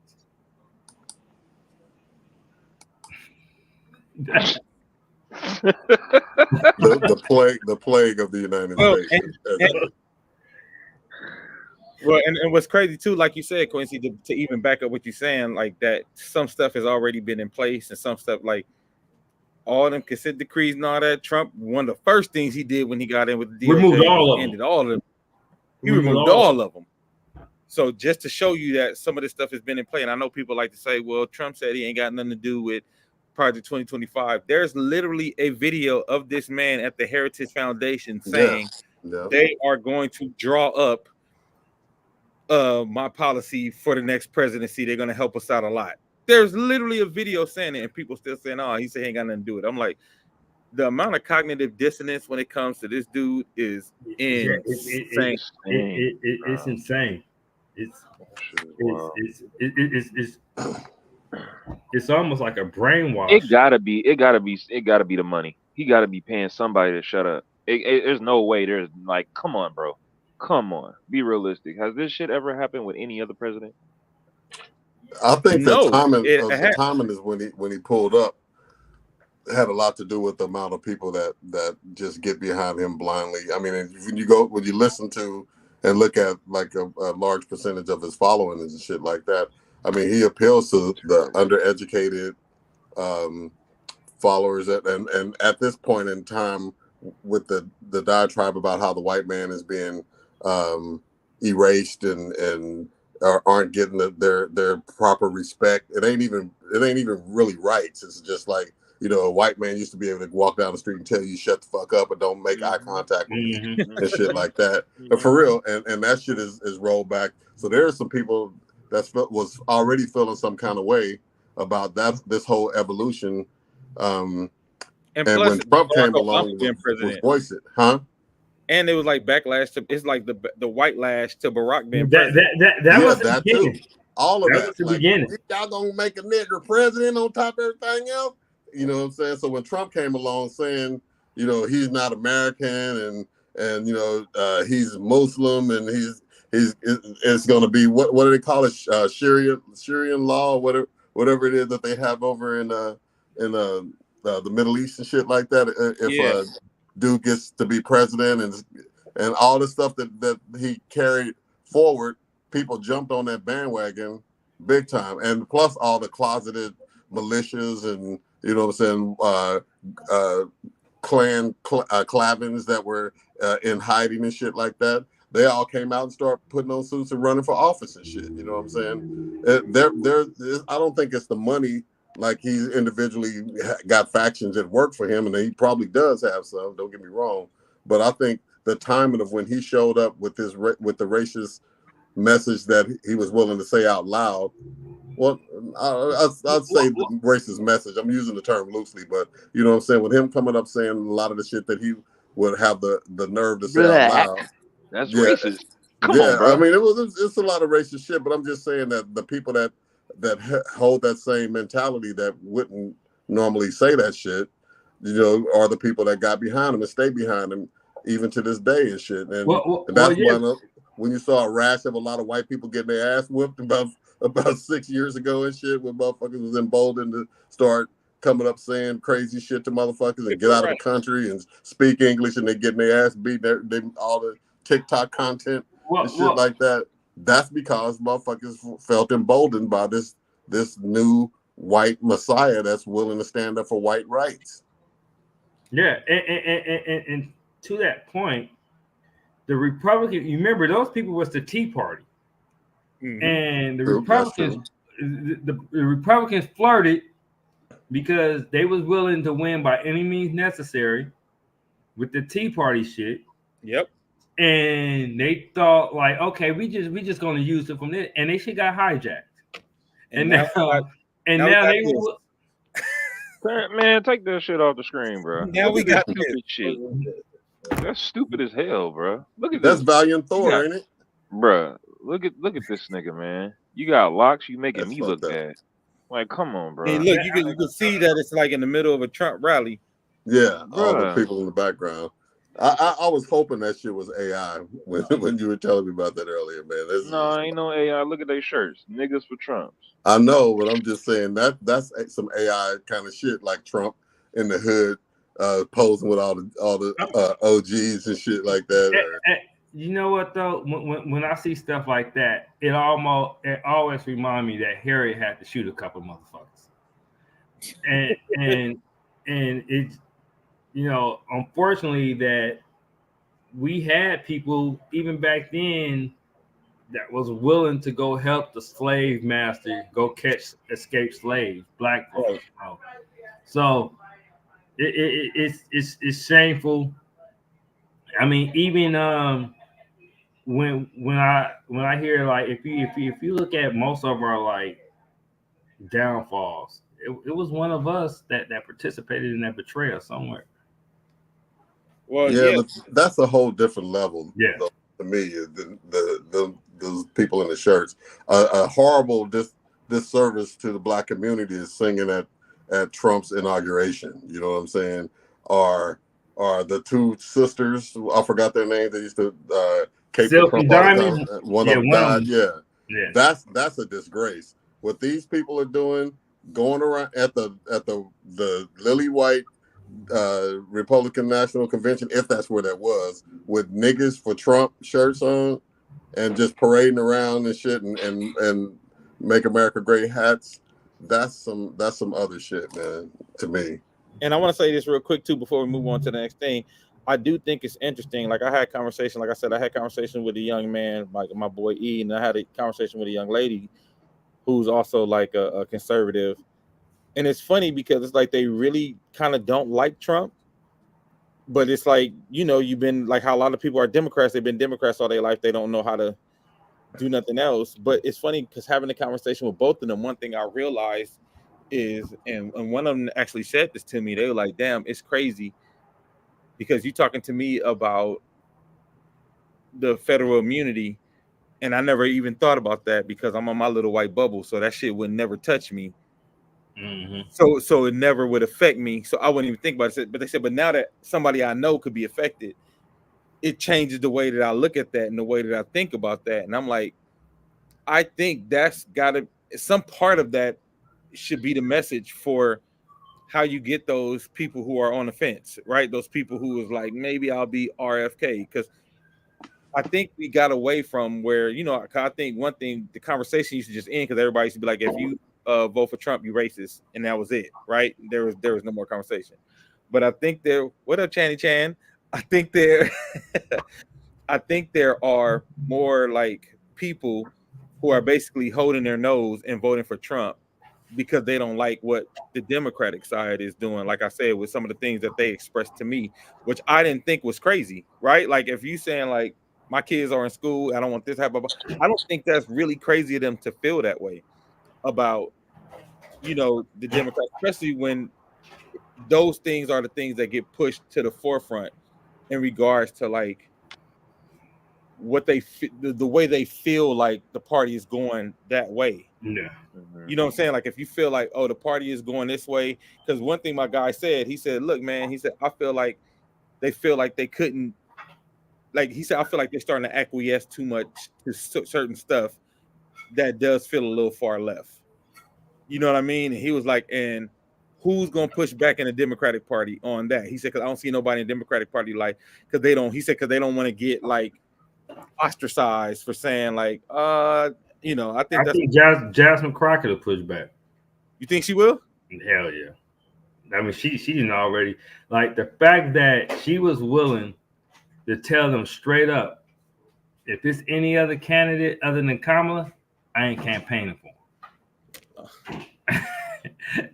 the plague of the United States. And what's crazy too, like you said, Quincy, to even back up what you're saying, like that some stuff has already been in place, and some stuff like all them consent decrees and all that. Trump, one of the first things he did when he got in with the DOJ, removed all of them. Ended all of them. He removed all of them. So just to show you that some of this stuff has been in play, and I know people like to say, well, Trump said he ain't got nothing to do with Project 2025. There's literally a video of this man at the Heritage Foundation saying they are going to draw up my policy for the next presidency. They're going to help us out a lot. There's literally a video saying it, and people still saying, oh, he said he ain't got nothing to do with it. I'm like, the amount of cognitive dissonance when it comes to this dude is insane. It's insane. It's almost like a brainwash. It gotta be the money. He gotta be paying somebody to shut up. There's no way. There's like, come on, bro. Come on, be realistic. Has this shit ever happened with any other president? I think the timing is when he pulled up had a lot to do with the amount of people that just get behind him blindly. I mean, when you listen to and look at like a large percentage of his following and shit like that, I mean, he appeals to the undereducated followers, and at this point in time, with the diatribe about how the white man is being erased and aren't getting their proper respect. It ain't even really rights. It's just like, a white man used to be able to walk down the street and tell you shut the fuck up and don't make eye contact with me and shit like that. And for real, and that shit is rolled back. So there are some people that was already feeling some kind of way about this whole evolution. And when Trump came along, was voice it, huh? And it was like backlash to, it's like the white lash to Barack being president. That was the beginning. Too. All of that. The beginning. Y'all gonna make a nigger president on top of everything else? You know what I'm saying? So when Trump came along saying, he's not American and he's Muslim and it's gonna be what do they call it? Syrian law, whatever it is that they have over in the Middle East and shit like that. If dude gets to be president and all the stuff that he carried forward, people jumped on that bandwagon big time. And plus all the closeted militias and, clavins that were in hiding and shit like that. They all came out and started putting on suits and running for office and shit. You know what I'm saying? I don't think it's the money like he's individually got factions that work for him, and he probably does have some. Don't get me wrong, but I think the timing of when he showed up with with the racist message that he was willing to say out loud. Well, I'd say the racist message. I'm using the term loosely, but you know what I'm saying. With him coming up saying a lot of the shit that he would have the nerve to say out loud. That's Yeah, racist. Come yeah. on, bro. I mean, it's a lot of racist shit, but I'm just saying that the people that hold that same mentality that wouldn't normally say that shit, you know, are the people that got behind him and stay behind him even to this day and shit. And that's when you saw a rash of a lot of white people getting their ass whooped about 6 years ago and shit, when motherfuckers was emboldened to start coming up saying crazy shit to motherfuckers and get out of the country and speak English, and they getting their ass beat. They all the TikTok content and shit like that. That's because motherfuckers felt emboldened by this new white messiah that's willing to stand up for white rights. Yeah, and to that point, the Republican, you remember those people was the Tea Party, and the Republicans, the Republicans flirted because they was willing to win by any means necessary with the Tea Party shit. Yep. And they thought like, okay, we just gonna use it from this, and they shit got hijacked. And now they will. Man, take that shit off the screen, bro. Now we got stupid shit. That's stupid as hell, bro. Look at that's this. Valiant Thor, ain't it? Bro, look at this nigga, man. You got locks. You making me look up. bad. Like, come on, bro. Hey, look, you can see that it's like in the middle of a Trump rally. Yeah, all the people in the background. I was hoping that shit was AI when you were telling me about that earlier, man. No, ain't no AI. Look at their shirts. Niggas for Trumps. I know, but I'm just saying that's some AI kind of shit, like Trump in the hood, posing with all the OGs and shit like that. You know what though? When I see stuff like that, it always reminds me that Harry had to shoot a couple motherfuckers, and it's, you know, unfortunately that we had people even back then that was willing to go help the slave master go catch escaped slaves, black folks. You know? So it's shameful. I mean, even when I hear like if you look at most of our like downfalls, it was one of us that participated in that betrayal somewhere. Well, yeah, that's a whole different level. Yeah, to me, those people in the shirts, a horrible disservice to the black community is singing at Trump's inauguration. You know what I'm saying? Are the two sisters? I forgot their names. They used to Silk and Diamond. One of them died. Yeah, that's a disgrace. What these people are doing, going around at the lily white Republican National Convention, if that's where that was, with niggas for Trump shirts on and just parading around and shit and make America great hats. That's some other shit, man, to me. And I want to say this real quick too before we move on to the next thing. I do think it's interesting. Like I had conversation with a young man, like my boy E, and I had a conversation with a young lady who's also like a conservative. And it's funny because it's like they really kind of don't like Trump, but it's like, you know, you've been like how a lot of people are Democrats. They've been Democrats all their life. They don't know how to do nothing else. But it's funny because having a conversation with both of them, one thing I realized is, and one of them actually said this to me, they were like, damn, it's crazy because you're talking to me about the federal immunity, and I never even thought about that because I'm on my little white bubble, so that shit would never touch me. Mm-hmm. So it never would affect me. So I wouldn't even think about it. But they said, but now that somebody I know could be affected, it changes the way that I look at that and the way that I think about that. And I'm like, I think that's gotta, some part of that should be the message for how you get those people who are on the fence, right? Those people who is like, maybe I'll be RFK, because I think we got away from where, you know, I think one thing, the conversation used to just end because everybody used to be like, if you vote for Trump, you racist, and that was it, right? There was no more conversation. But I think what up, Channy Chan? I think there are more like people who are basically holding their nose and voting for Trump because they don't like what the Democratic side is doing. Like I said, with some of the things that they expressed to me, which I didn't think was crazy, right? Like if you saying like my kids are in school, I don't want this happen. I don't think that's really crazy of them to feel that way about, the Democrats, especially when those things are the things that get pushed to the forefront in regards to like what the way they feel like the party is going that way. Yeah. Mhm. You know what I'm saying? Like if you feel like, oh, the party is going this way, because one thing my guy said, he said, look, man, he said, I feel like they couldn't, like he said, I feel like they're starting to acquiesce too much to certain stuff that does feel a little far left. You know what I mean? And he was like, and who's gonna push back in the Democratic Party on that? He said, because I don't see nobody in the Democratic Party like, because they don't. He said, because they don't want to get like ostracized for saying like, I think I that's. think Jasmine Crockett will push back. You think she will? Hell yeah. I mean, she didn't already, like the fact that she was willing to tell them straight up, if it's any other candidate other than Kamala, I ain't campaigning for him.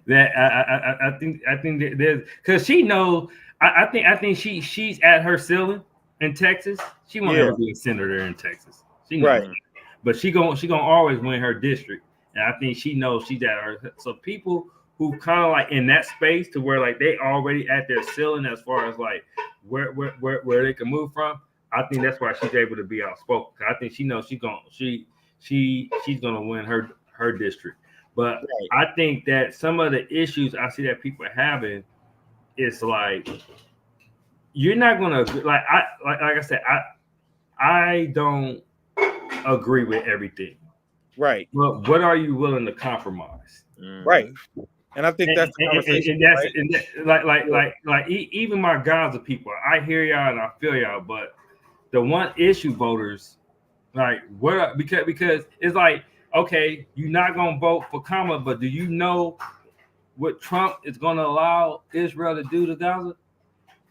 That I think that there's, because she knows. I think she's at her ceiling in Texas. She won't ever be a senator in Texas. She knows, Right. that. But she gonna always win her district, and I think she knows she's at her. So people who kind of like in that space to where like they already at their ceiling as far as like where they can move from. I think that's why she's able to be outspoken. I think she knows she's gonna win her district. But Right. I think that some of the issues I see that people are having is like you're not gonna like I said, I don't agree with everything. Right. But what are you willing to compromise? Right. And I think that's the conversation. Even my Gaza people, I hear y'all and I feel y'all, but the one issue voters, like what, because it's like, okay, you're not gonna vote for Kamala, but do you know what Trump is gonna allow Israel to do to Gaza?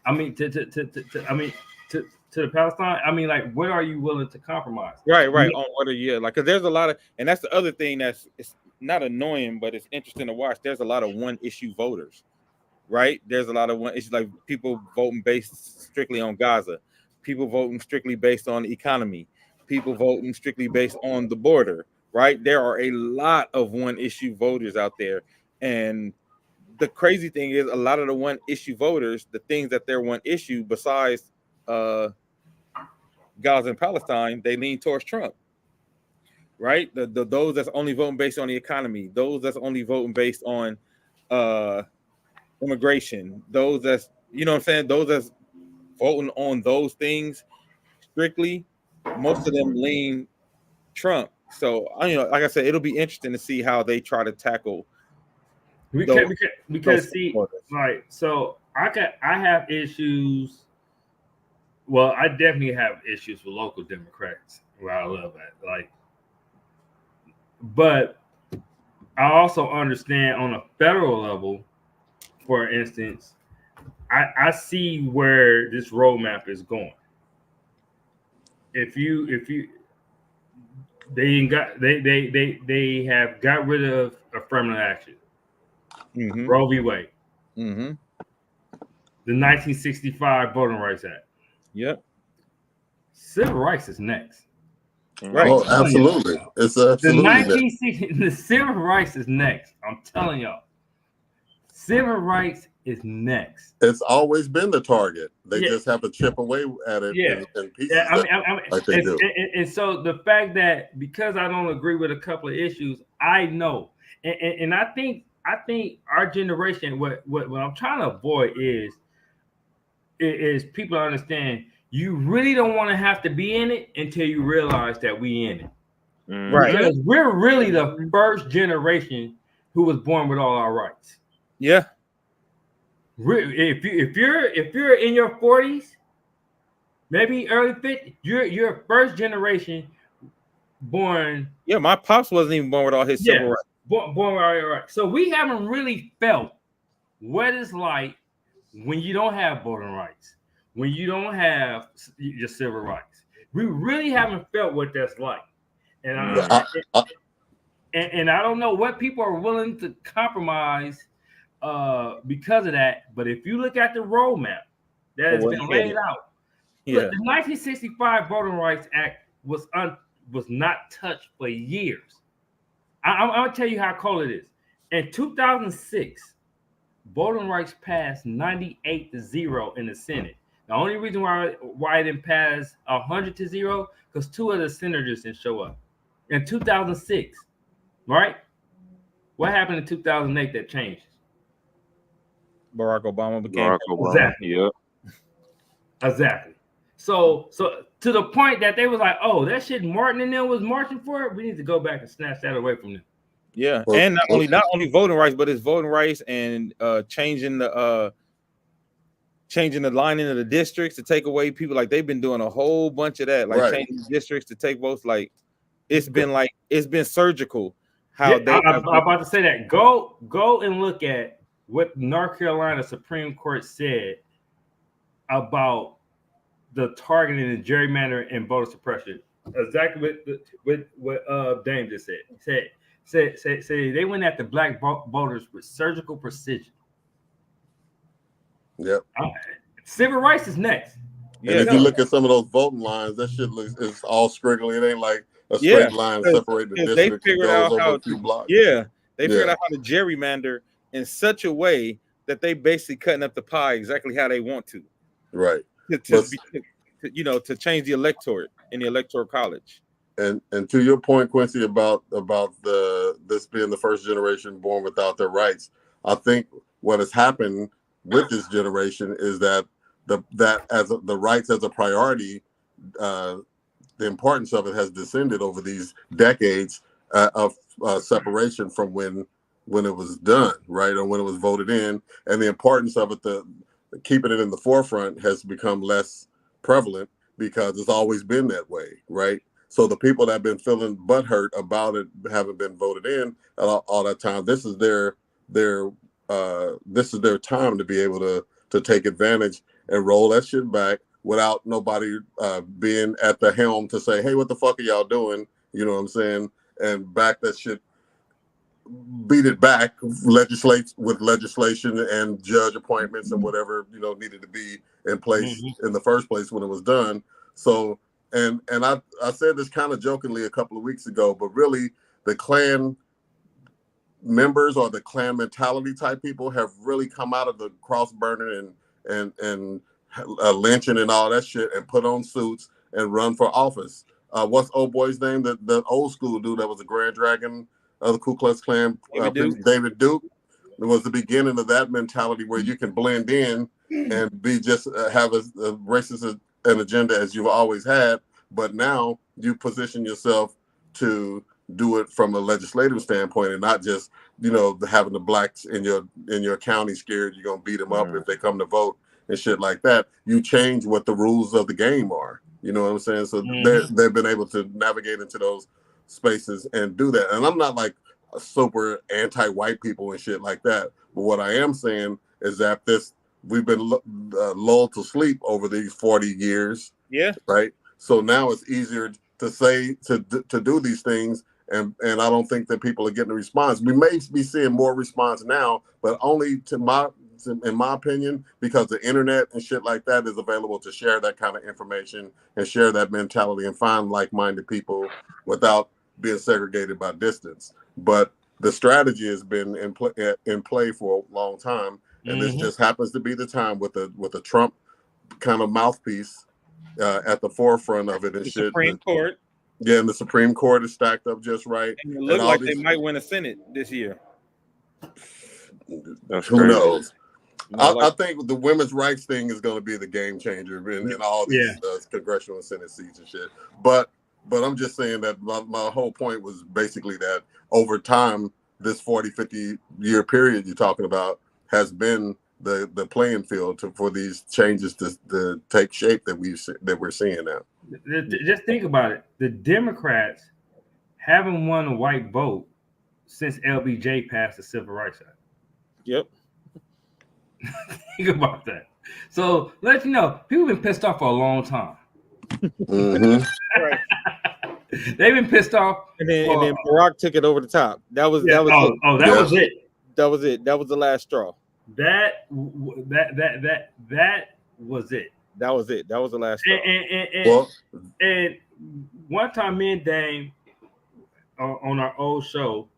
I mean, to the Palestine. I mean, like, what are you willing to compromise? Right. On what are you like? Because there's a lot of, and that's the other thing that's it's not annoying, but it's interesting to watch. There's a lot of one issue voters, right? There's a lot of one. It's like people voting based strictly on Gaza, people voting strictly based on the economy, people voting strictly based on the border, right? There are a lot of one issue voters out there, and the crazy thing is, a lot of the one issue voters, the things that they're one issue besides Gaza and Palestine, they lean towards Trump, right? The those that's only voting based on the economy, those that's only voting based on immigration, those that's, you know what I'm saying, those that's voting on those things strictly, most of them lean Trump. So like I said, it'll be interesting to see how they try to tackle because see, like, so I have issues. Well, I definitely have issues with local Democrats where I love that. Like, but I also understand on a federal level, for instance, I see where this roadmap is going. If you they have got rid of affirmative action. Mm-hmm. Roe v. Wade. Mm-hmm. The 1965 Voting Rights Act. Yep. Civil rights is next. Right. Oh, absolutely. It's absolutely the civil rights is next. I'm telling y'all. Civil rights is next. It's always been the target. They just have to chip away at it in pieces. Like they do. And so the fact that because I don't agree with a couple of issues, I know. And I think our generation, what I'm trying to avoid is people understand you really don't want to have to be in it until you realize that we in it. Right. Because we're really the first generation who was born with all our rights. Yeah. If you're in your 40s, maybe early 50s, you're first generation born. Yeah, my pops wasn't even born with all his civil rights. Born with all your rights. So we haven't really felt what it's like when you don't have voting rights, when you don't have your civil rights. We really haven't felt what that's like. And and I don't know what people are willing to compromise because of that. But if you look at the roadmap that has been laid out, look, the 1965 Voting Rights Act was not touched for years. I'm gonna tell you how cold it is. In 2006, voting rights passed 98-0 in the Senate. The only reason why it didn't pass 100-0 because 2 of the senators didn't show up. In 2006, right? What happened in 2008 that changed? Barack Obama became Exactly. Yep. Exactly. So to the point that they was like, oh, that shit Martin and them was marching for it. We need to go back and snatch that away from them. Yeah, and not only voting rights, but it's voting rights and changing the lining of the districts to take away people. Like they've been doing a whole bunch of that, like changing districts to take votes. Like it's been surgical. How I'm about to say that. Go and look at what North Carolina Supreme Court said about the targeting and gerrymandering and voter suppression. Exactly what Dame just said. Said they went after black voters with surgical precision. Yep. Civil rights is next. And if you look at some of those voting lines, that shit it's all scriggly. It ain't like a straight line separating the district. They figured out how a few blocks. They figured out how to gerrymander in such a way that they basically cutting up the pie exactly how they want to. Right. To change the electorate in the electoral college. And to your point, Quincy, about this being the first generation born without their rights, I think what has happened with this generation is that the rights as a priority, the importance of it has descended over these decades of separation from when it was done, right, or when it was voted in, and the importance of it, keeping it in the forefront, has become less prevalent because it's always been that way, right? So the people that have been feeling butthurt about it haven't been voted in all that time. This is their time to be able to take advantage and roll that shit back without nobody being at the helm to say, hey, what the fuck are y'all doing? You know what I'm saying? And back that shit, beat it back, legislate with legislation and judge appointments and whatever, needed to be in place in the first place when it was done. So, and I said this kind of jokingly a couple of weeks ago, but really the Klan members or the Klan mentality type people have really come out of the cross burning and lynching and all that shit and put on suits and run for office. What's old boy's name? The old school dude that was a Grand Dragon of the Ku Klux Klan, David Duke. It was the beginning of that mentality where you can blend in and be just have a racist an agenda as you've always had, but now you position yourself to do it from a legislative standpoint and not just having the blacks in your county scared you're gonna beat them up if they come to vote and shit like that. You change what the rules of the game are. You know what I'm saying? So they've been able to navigate into those spaces and do that. And I'm not like a super anti-white people and shit like that. But what I am saying is that we've been lulled to sleep over these 40 years. Yeah. Right. So now it's easier to say to do these things, and I don't think that people are getting a response. We may be seeing more response now, but only in my opinion, because the internet and shit like that is available to share that kind of information and share that mentality and find like-minded people without being segregated by distance. But the strategy has been in play for a long time, and this just happens to be the time with a Trump kind of mouthpiece at the forefront of it and shit. Supreme Court. Yeah, and the Supreme Court is stacked up just right. And it looks like they might win a Senate this year. Who knows? I think the women's rights thing is going to be the game changer in all these congressional and Senate seats and shit. But I'm just saying that my whole point was basically that over time, this 40, 50 year period you're talking about has been the playing field for these changes to take shape that we're seeing now. Just think about it. The Democrats haven't won a white vote since LBJ passed the Civil Rights Act. Yep. Think about that. So let you know, people have been pissed off for a long time. Right. They've been pissed off. And then Barack took it over the top. That was it. That was it. That was it. That was the last straw. That was it. That was it. That was the last straw. And one time, me and Dame on our old show,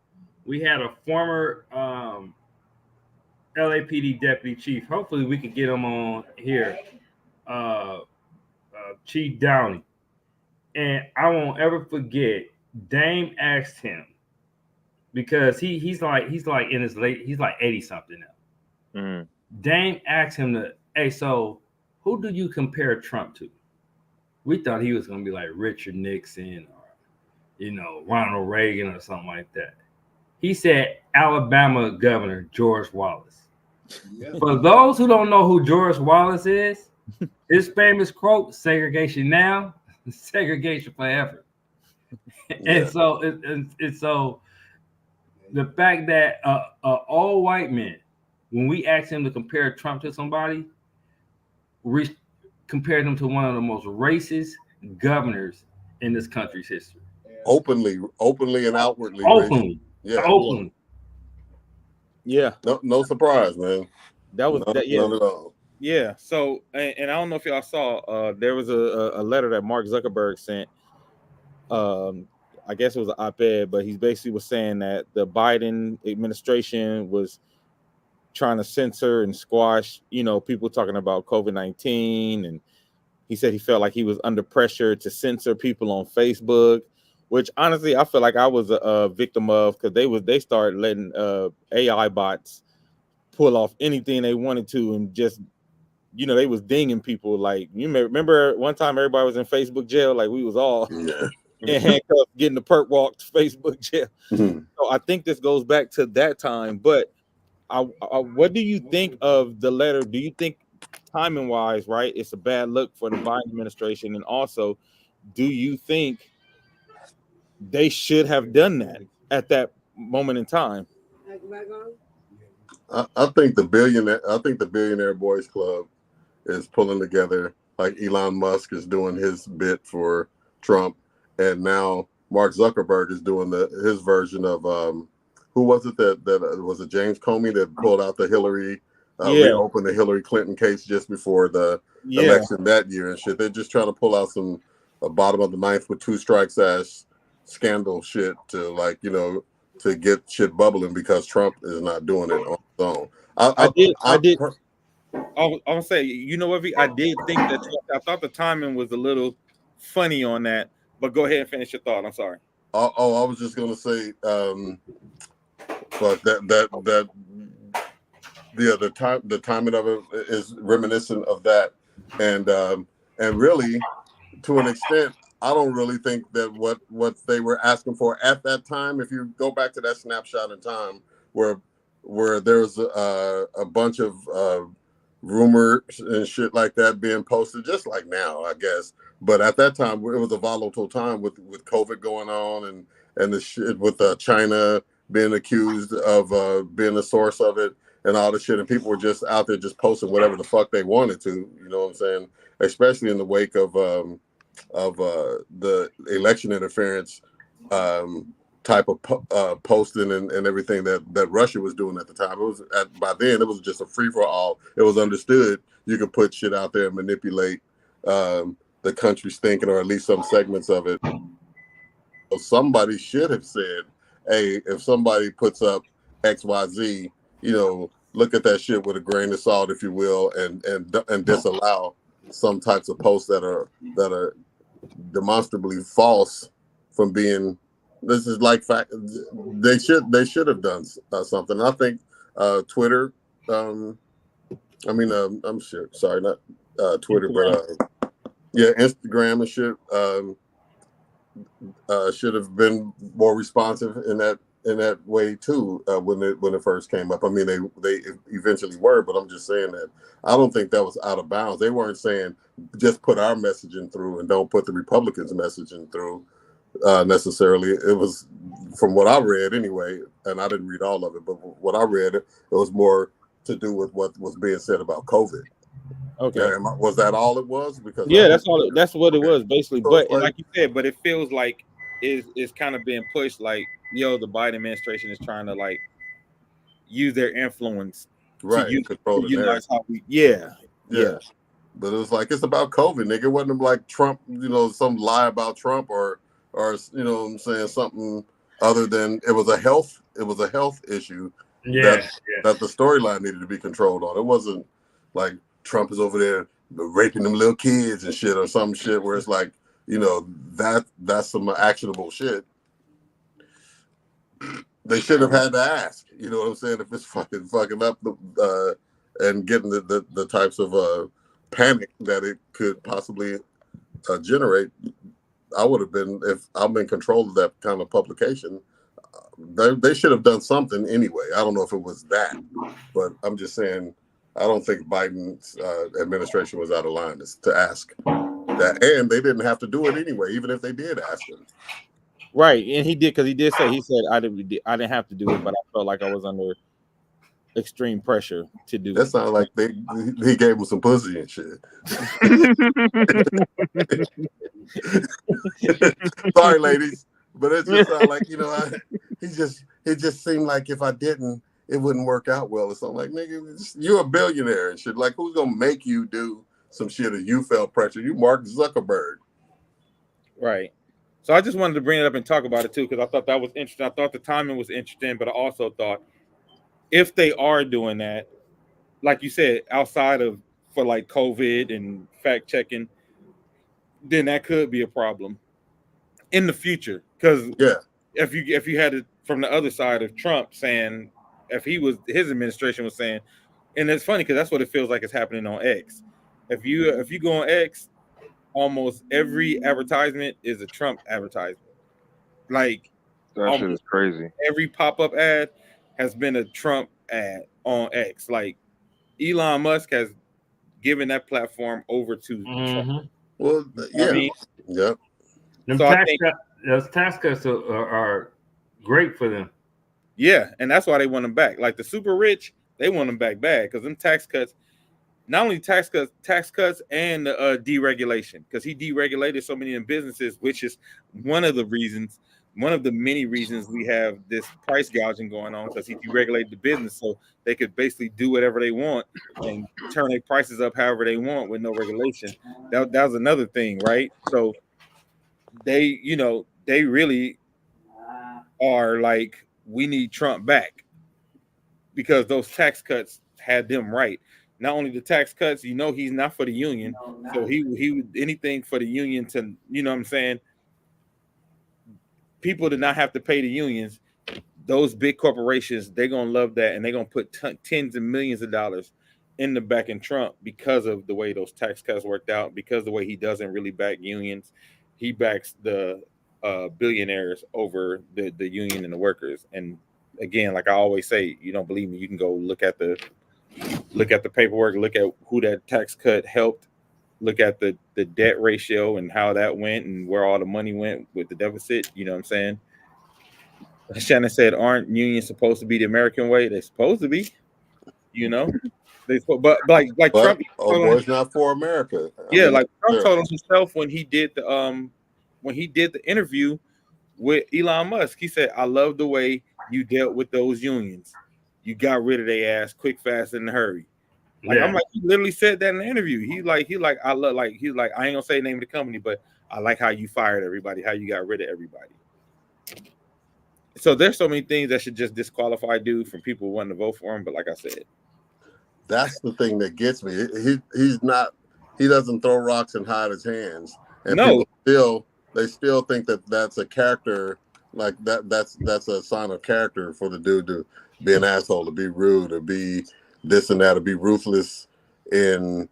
we had a former LAPD deputy chief. Hopefully, we could get him on here, Chief Downey. And I won't ever forget. Dame asked him because he's like in his he's like 80 something now. Mm-hmm. Dame asked him hey, so who do you compare Trump to? We thought he was gonna be like Richard Nixon or Ronald Reagan or something like that. He said Alabama Governor George Wallace. Yeah. For those who don't know who George Wallace is, his famous quote, "Segregation now, segregation forever." And so so the fact that all white men, when we asked him to compare Trump to somebody, we compared him to one of the most racist governors in this country's history. Openly and outwardly. Openly. Yeah. Openly. Yeah. No surprise, man. That was none at all. Yeah. So, and I don't know if y'all saw, there was a letter that Mark Zuckerberg sent. I guess it was an op-ed, but he basically was saying that the Biden administration was trying to censor and squash, people talking about COVID-19. And he said he felt like he was under pressure to censor people on Facebook, which honestly, I feel like I was a victim of, because they started letting AI bots pull off anything they wanted to, and just, they was dinging people. Like, you remember one time everybody was in Facebook jail, like we was all in handcuffs getting the perp walk to Facebook jail. Mm-hmm. So I think this goes back to that time. But what do you think of the letter? Do you think timing wise, right, it's a bad look for the Biden administration? And also, do you think they should have done that at that moment in time? I think the Billionaire Boys Club is pulling together, like Elon Musk is doing his bit for Trump, and now Mark Zuckerberg is doing his version of who was it that was it James Comey that pulled out the Hillary reopened the Hillary Clinton case just before the election that year and shit. They're just trying to pull out some bottom of the ninth with two strikes ass scandal shit to to get shit bubbling, because Trump is not doing it on his own. I was say, I did think that. I thought the timing was a little funny on that, but go ahead and finish your thought. I'm sorry. I was just gonna say, but the timing of it is reminiscent of that, and really, to an extent, I don't really think that what they were asking for at that time. If you go back to that snapshot in time where there's a bunch of rumors and shit like that being posted, just like now, I guess. But at that time, it was a volatile time with COVID going on and the shit with China being accused of being the source of it and all the shit. And people were just out there just posting whatever the fuck they wanted to, you know what I'm saying? Especially in the wake of the election interference type of posting and everything that Russia was doing at the time. It was by then it was just a free for all. It was understood you could put shit out there and manipulate the country's thinking, or at least some segments of it. So somebody should have said, "Hey, if somebody puts up XYZ, look at that shit with a grain of salt, if you will, and disallow some types of posts that are demonstrably false from being." This is like fact. They should have done something. I think Twitter. I'm sure. Sorry, not Twitter, but Instagram and shit should have been more responsive in that way too when it first came up. I mean, they eventually were, but I'm just saying that I don't think that was out of bounds. They weren't saying just put our messaging through and don't put the Republicans' messaging through. Necessarily, it was, from what I read anyway, and I didn't read all of it, but what I read, it was more to do with what was being said about COVID. Okay, was that all it was? Because that's all. That's what it was basically. But like you said, but it feels like is kind of being pushed like, yo, the Biden administration is trying to like use their influence right, and control to the narrative. utilize how we yeah. But it was like, it's about COVID, nigga. It wasn't like Trump, some lie about Trump or you know what I'm saying, something other than it was a health issue that the storyline needed to be controlled on. It wasn't like Trump is over there raping them little kids and shit or some shit where it's like, that's some actionable shit. They should have had to ask, you know what I'm saying, if it's fucking up and getting the types of panic that it could possibly generate. I would have been, if I'm in control of that kind of publication, they should have done something anyway. I don't know if it was that, but I'm just saying, I don't think Biden's administration was out of line to ask that, and they didn't have to do it anyway, even if they did ask him. Right, and he did, because he said I didn't have to do it, but I felt like I was under extreme pressure to do That it. sounded like he gave him some pussy and shit. Sorry, ladies, but it just sounded like, it just seemed like if I didn't, it wouldn't work out well or something. Like, nigga, you're a billionaire and shit. Like, who's gonna make you do some shit if you felt pressure? You Mark Zuckerberg. Right. So I just wanted to bring it up and talk about it too, because I thought that was interesting. I thought the timing was interesting, but I also thought if they are doing that, like you said, outside of for like COVID and fact checking, then that could be a problem in the future. Because if you had it from the other side of Trump saying, if his administration was saying, and it's funny because that's what it feels like is happening on X. If you go on X, almost every advertisement is a Trump advertisement. Like, that shit is crazy. Every pop-up ad has been a Trump ad on X. Like, Elon Musk has given that platform over to Trump. Well, yeah. I mean, yep. Those tax cuts are great for them. Yeah, and that's why they want them back. Like the super rich, they want them back bad, because them tax cuts, not only tax cuts and deregulation, because he deregulated so many businesses, which is one of the many reasons we have this price gouging going on, because he deregulated the business so they could basically do whatever they want and turn their prices up however they want with no regulation. That was another thing, right? So they really are like, we need Trump back, because those tax cuts had them right. Not only the tax cuts, he's not for the union, so he would anything for the union to, what I'm saying, people did not have to pay the unions. Those big corporations, they're gonna love that, and they're gonna put tens of millions of dollars in the back in Trump because of the way those tax cuts worked out, because the way he doesn't really back unions. He backs the billionaires over the union and the workers. And again, like I always say, you don't believe me, you can go look at the paperwork, look at who that tax cut helped, look at the debt ratio and how that went and where all the money went with the deficit. You know what I'm saying? Shannon said, aren't unions supposed to be the American way? They're supposed to be, but Trump, boy's not for America. Trump told on himself when he did the interview with Elon Musk. He said, I love the way you dealt with those unions. You got rid of their ass quick, fast, and in a hurry. Like, I'm like, he literally said that in the interview. I ain't gonna say the name of the company, but I like how you fired everybody, how you got rid of everybody. So there's so many things that should just disqualify dude from people wanting to vote for him. But like I said, that's the thing that gets me. He doesn't throw rocks and hide his hands. And people still think that that's a character, like that's a sign of character for the dude to be an asshole, to be rude, to be this and that, to be ruthless in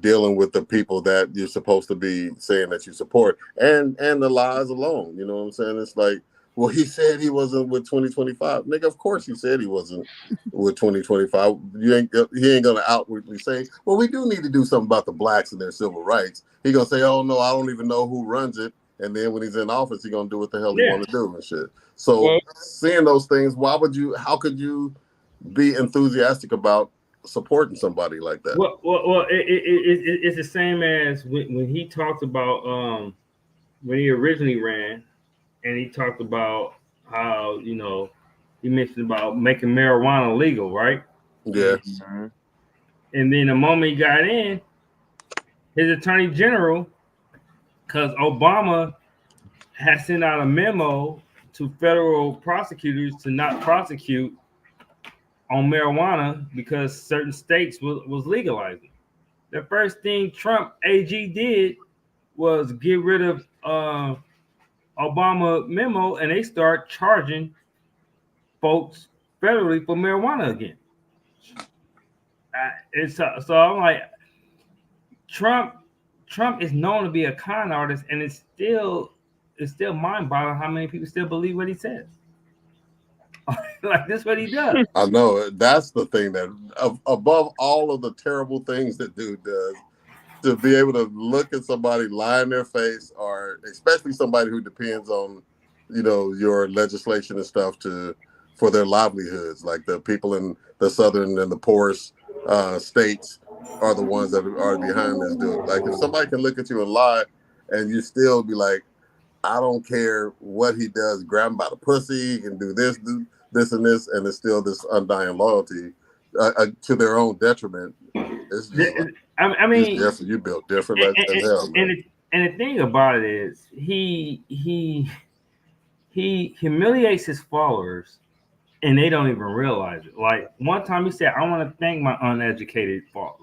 dealing with the people that you're supposed to be saying that you support, and the lies alone. You know what I'm saying? It's like, well, he said he wasn't with 2025. Nigga, of course he said he wasn't with 2025. He ain't gonna outwardly say, well, we do need to do something about the blacks and their civil rights. He gonna say, oh no, I don't even know who runs it. And then when he's in office, he gonna do what the hell he want to do and shit. So seeing those things, how could you be enthusiastic about supporting somebody like that? Well, it's the same as when he talked about when he originally ran. and he talked about how he mentioned about making marijuana legal, right? Yeah. Mhm. And then the moment he got in, his attorney general, because Obama had sent out a memo to federal prosecutors to not prosecute on marijuana because certain states was legalizing. The first thing Trump AG did was get rid of Obama memo, and they start charging folks federally for marijuana again. So I'm like, Trump is known to be a con artist, and it's still mind-boggling how many people still believe what he says. Like, this is what he does. I know that's the thing that above all of the terrible things that dude does, to be able to look at somebody, lie in their face, or especially somebody who depends on, your legislation and stuff for their livelihoods, like the people in the southern and the poorest states are the ones that are behind this dude. Like, if somebody can look at you and lie, and you still be like, I don't care what he does, grab him by the pussy, he can do this and this, and it's still this undying loyalty to their own detriment. It's just like, I mean, you built different as hell, man. And the thing about it is, he humiliates his followers, and they don't even realize it. Like, one time he said, "I want to thank my uneducated followers."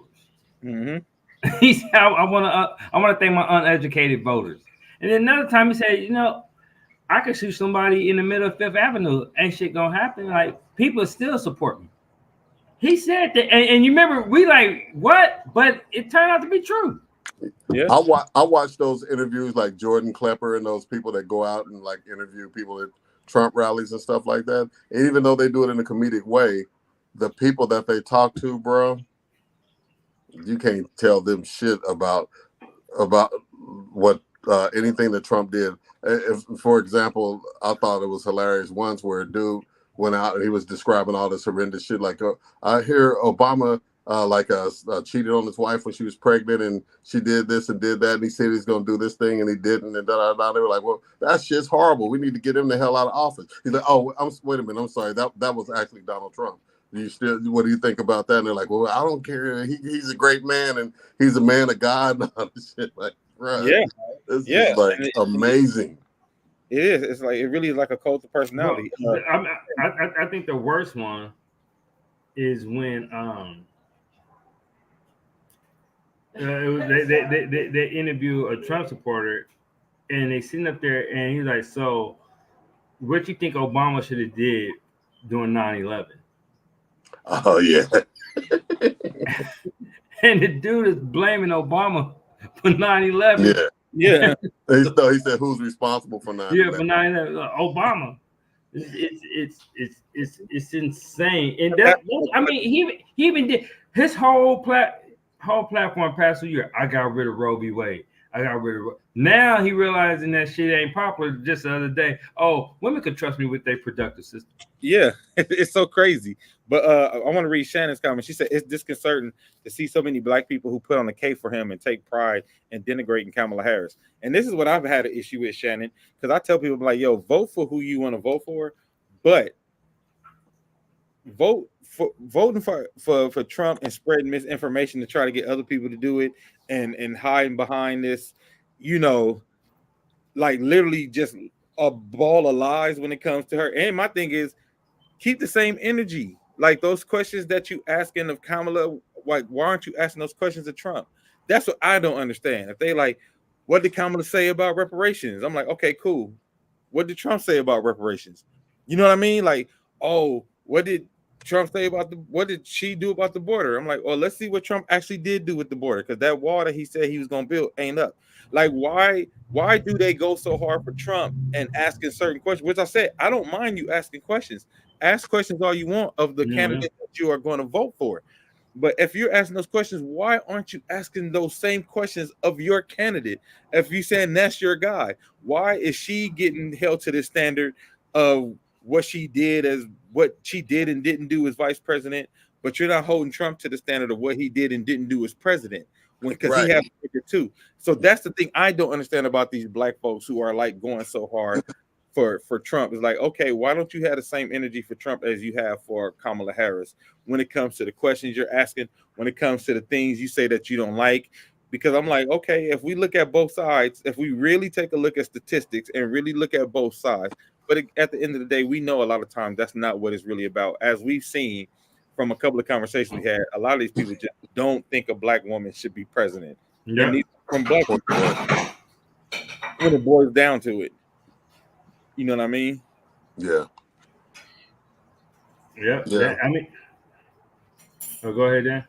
Mm-hmm. He said, "I want to thank my uneducated voters." And then another time he said, I could shoot somebody in the middle of Fifth Avenue. Ain't shit gonna happen. Like, people still support me. He said that, and you remember, we like, what? But it turned out to be true. Yeah. I watch those interviews, like Jordan Klepper and those people that go out and like interview people at Trump rallies and stuff like that. And even though they do it in a comedic way, the people that they talk to, bro, you can't tell them shit about what anything that Trump did. If, for example, I thought it was hilarious once where a dude went out and he was describing all this horrendous shit. Like, I hear Obama cheated on his wife when she was pregnant, and she did this and did that, and he said he's going to do this thing, and he didn't, and da-da-da. They were like, well, that shit's horrible. We need to get him the hell out of office. He's like, oh, wait a minute. I'm sorry. That was actually Donald Trump. What do you think about that? And they're like, well, I don't care. He's a great man, and he's a man of God and all this shit. Like, bro, Yeah. this is like amazing. It is. It's like, it really is like a cult of personality. Well, I think the worst one is when they interview a Trump supporter, and they sitting up there, and he's like, so what you think Obama should have did during 9/11? Oh yeah. And the dude is blaming Obama for 9/11. Yeah. He said, who's responsible for 9/11? Yeah, for 9/11, Obama. It's insane. And that, I mean, he even did his whole platform past 2 years. I got rid of Roe v. Wade. Now he realizing that shit ain't popular. Just the other day, women could trust me with their productive system. Yeah, it's so crazy. But I want to read Shannon's comment. She said it's disconcerting to see so many black people who put on the case for him and take pride in denigrating Kamala Harris. And this is what I've had an issue with, Shannon, because I tell people, like, yo, vote for who you want to vote for, but voting for Trump and spreading misinformation to try to get other people to do it and hiding behind this, like literally just a ball of lies when it comes to her. And my thing is, keep the same energy. Like, those questions that you asking of Kamala, like, why aren't you asking those questions of Trump? That's what I don't understand. If they like, what did Kamala say about reparations? I'm like, okay, cool. What did Trump say about reparations? You know what I mean? Like, what did Trump say what did she do about the border? I'm like, let's see what Trump actually did do with the border, because that wall that he said he was going to build ain't up. Like, why do they go so hard for Trump and asking certain questions? Which I said, I don't mind you asking questions. Ask questions all you want of the candidate that you are going to vote for. But if you're asking those questions, why aren't you asking those same questions of your candidate? If you're saying that's your guy, why is she getting held to the standard of what she did and didn't do as vice president, but you're not holding Trump to the standard of what he did and didn't do as president? Because he has it too. So that's the thing I don't understand about these black folks who are like going so hard for Trump is like, okay, why don't you have the same energy for Trump as you have for Kamala Harris when it comes to the questions you're asking, when it comes to the things you say that you don't like? Because I'm like, okay, if we look at both sides, if we really take a look at statistics and really look at both sides, but at the end of the day, we know a lot of times that's not what it's really about. As we've seen from a couple of conversations we had, a lot of these people just don't think a black woman should be president. Yeah. And these from black people when it boils down to it. You know what I mean? Yeah. Yeah. Yeah. I mean, go ahead, Dan.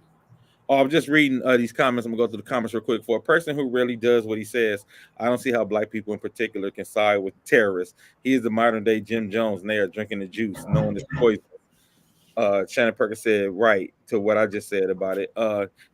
Oh, I'm just reading these comments. I'm gonna go through the comments real quick. For a person who really does what he says, I don't see how black people in particular can side with terrorists. He is the modern day Jim Jones, and they are drinking the juice, knowing it's poison. Shannon Perkins said right to what I just said about it.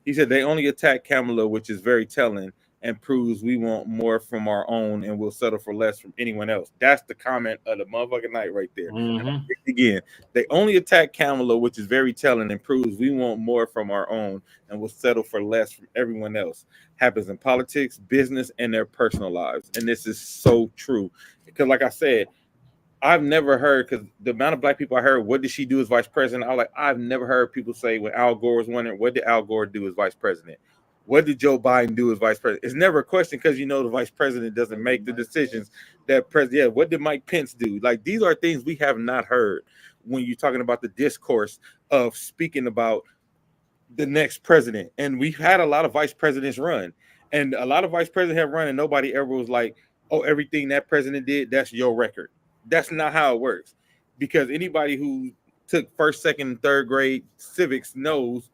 He said they only attack Kamala, which is very telling and proves we want more from our own and we'll settle for less from anyone else. That's the comment of the motherfucking night right there. Mm-hmm. Again, they only attack Kamala, which is very telling and proves we want more from our own and we'll settle for less from everyone else. Happens in politics, business, and their personal lives. And this is so true. Because like I said, I've never heard, because the amount of black people I heard, what did she do as vice president? I was like, I've never heard people say when Al Gore was winning, what did Al Gore do as vice president? What did Joe Biden do as vice president? It's never a question because you know the vice president doesn't make the decisions that president. Yeah, what did Mike Pence do? Like these are things we have not heard when you're talking about the discourse of speaking about the next president. And we've had a lot of vice presidents run, and a lot of vice presidents have run, and nobody ever was like, oh, everything that president did, that's your record. That's not how it works, because anybody who took first, second, and third grade civics knows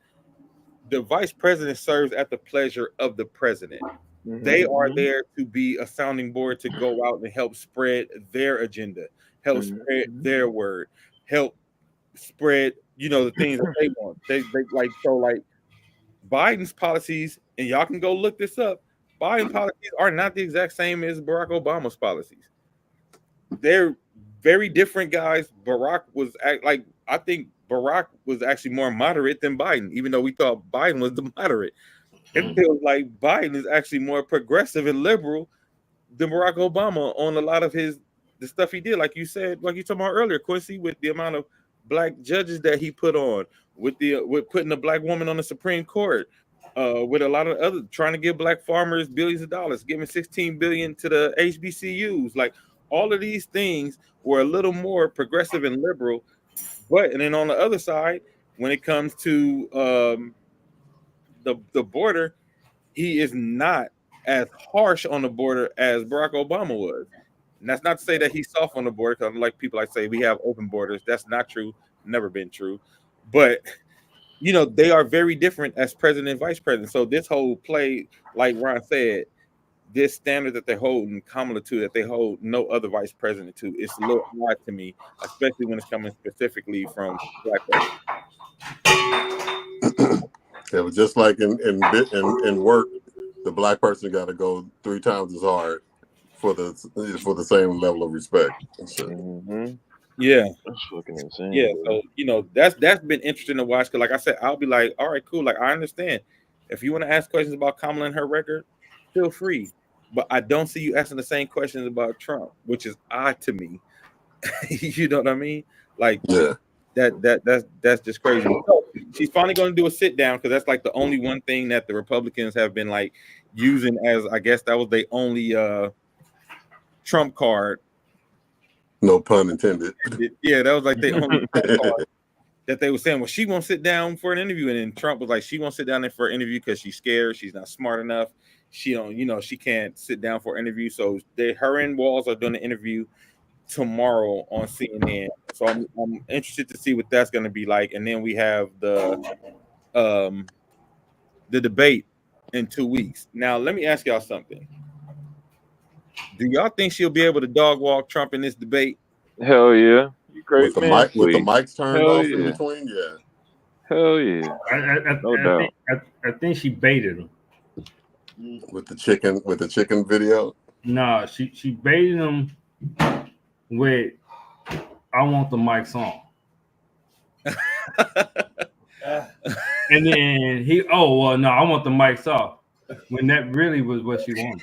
the vice president serves at the pleasure of the president. Mm-hmm. They are there to be a sounding board to go out and help spread their agenda, help spread their word, help spread, you know, the things that they want. They like, so like Biden's policies, and y'all can go look this up. Biden's policies are not the exact same as Barack Obama's policies. They're very different guys. Barack was like, I think Barack was actually more moderate than Biden, even though we thought Biden was the moderate. It feels like Biden is actually more progressive and liberal than Barack Obama on a lot of the stuff he did. Like you said, like you talking about earlier, Quincy, with the amount of black judges that he put on, with putting a black woman on the Supreme Court, with a lot of other trying to give black farmers billions of dollars, giving $16 billion to the HBCUs. Like all of these things were a little more progressive and liberal. But and then on the other side, when it comes to the border, he is not as harsh on the border as Barack Obama was. And that's not to say that he's soft on the border, because like people like say we have open borders. That's not true. Never been true. But you know, they are very different as president and vice president. So this whole play, like Ron said, this standard that they're holding Kamala to, that they hold no other vice president to, it's a little odd to me, especially when it's coming specifically from black people. Yeah, but just like in work, the black person got to go 3 times as hard for the same level of respect. So. Yeah, that's fucking insane. Yeah, so you know that's been interesting to watch. Because like I said, I'll be like, all right, cool. Like I understand if you want to ask questions about Kamala and her record, feel free. But I don't see you asking the same questions about Trump, which is odd to me. You know what I mean? Like, yeah, that's just crazy. So she's finally going to do a sit down, because that's like the only one thing that the Republicans have been like using as, I guess that was their only trump card. No pun intended. Yeah, that was like the only part that they were saying, well, she won't sit down for an interview. And then Trump was like, she won't sit down there for an interview because she's scared. She's not smart enough. She don't, you know, she can't sit down for an interview. So her and Walz are doing an interview tomorrow on CNN. So I'm interested to see what that's going to be like. And then we have the debate in 2 weeks. Now, let me ask y'all something. Do y'all think she'll be able to dog walk Trump in this debate? Hell yeah. You great, with the man. with the mics turned Hell off yeah. in between? Yeah. Hell yeah. No doubt. I think she baited him. With the chicken video? No, she baited him with I want the mics on. And then I want the mics off. When that really was what she wanted.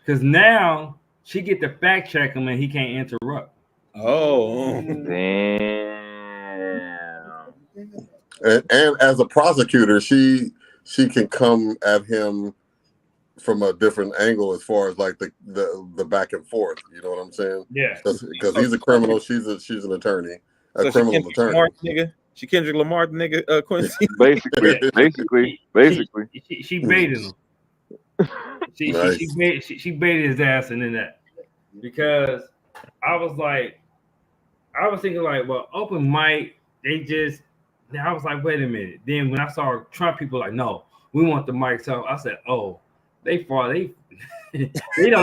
Because now she get to fact check him and he can't interrupt. Oh, Damn. And as a prosecutor, she can come at him from a different angle as far as like the back and forth. You know what I'm saying? Yeah. Because he's a criminal, she's an attorney, a so criminal attorney. She Kendrick Lamar, nigga, Quincy. Basically. She baited him. Nice. She baited his ass into that, because I was thinking like, well, open mic, I was like, wait a minute. Then when I saw Trump people like, no, we want the mic. So I said, oh, they don't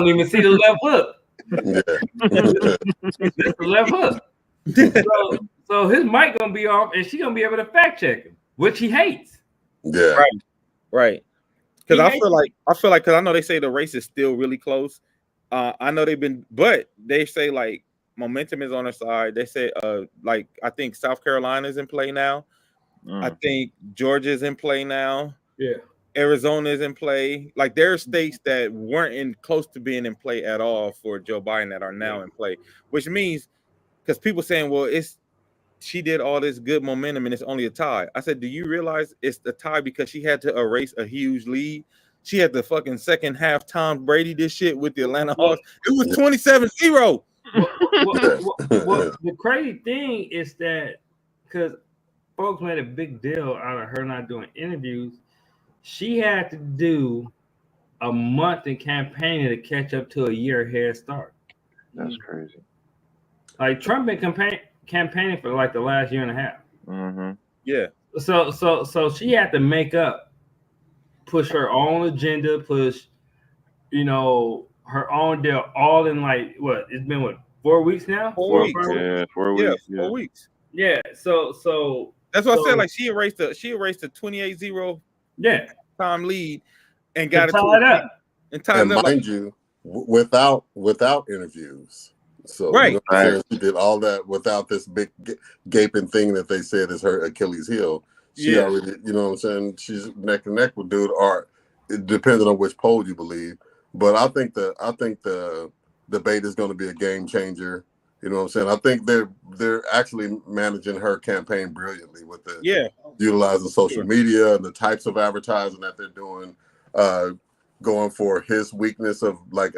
even see the left hook. Yeah. The left hook. So his mic gonna be off, and she gonna be able to fact check him, which he hates. Yeah. Right. Because I feel like because I know they say the race is still really close. I know but they say like momentum is on their side. They say like I think South Carolina's in play now. I think Georgia's in play now. Yeah. Arizona is in play. Like there are states that weren't close to being in play at all for Joe Biden that are now in play, which means because people saying, well, she did all this good momentum and it's only a tie. I said, do you realize it's the tie because she had to erase a huge lead? She had the fucking second half Tom Brady this shit with the Atlanta Hawks. It was 27-0. The crazy thing is that because folks made a big deal out of her not doing interviews, she had to do a month in campaigning to catch up to a year head start. That's crazy. Like Trump been campaigning for like the last year and a half. Mm-hmm. Yeah. So she had to push her own agenda, push, her own deal, all in like what? It's been 4 weeks now? 4 weeks. 4 weeks. Yeah, 4 weeks. Yeah. So that's what I said. Like she erased a 28-0 time lead and got it up. And mind you, without interviews. So right. You know, she did all that without this big gaping thing that they said is her Achilles heel. She already, you know what I'm saying? She's neck and neck with dude, or depending on which poll you believe. But I think the debate is going to be a game changer. You know what I'm saying? I think they're actually managing her campaign brilliantly with utilizing social media and the types of advertising that they're doing, going for his weakness of like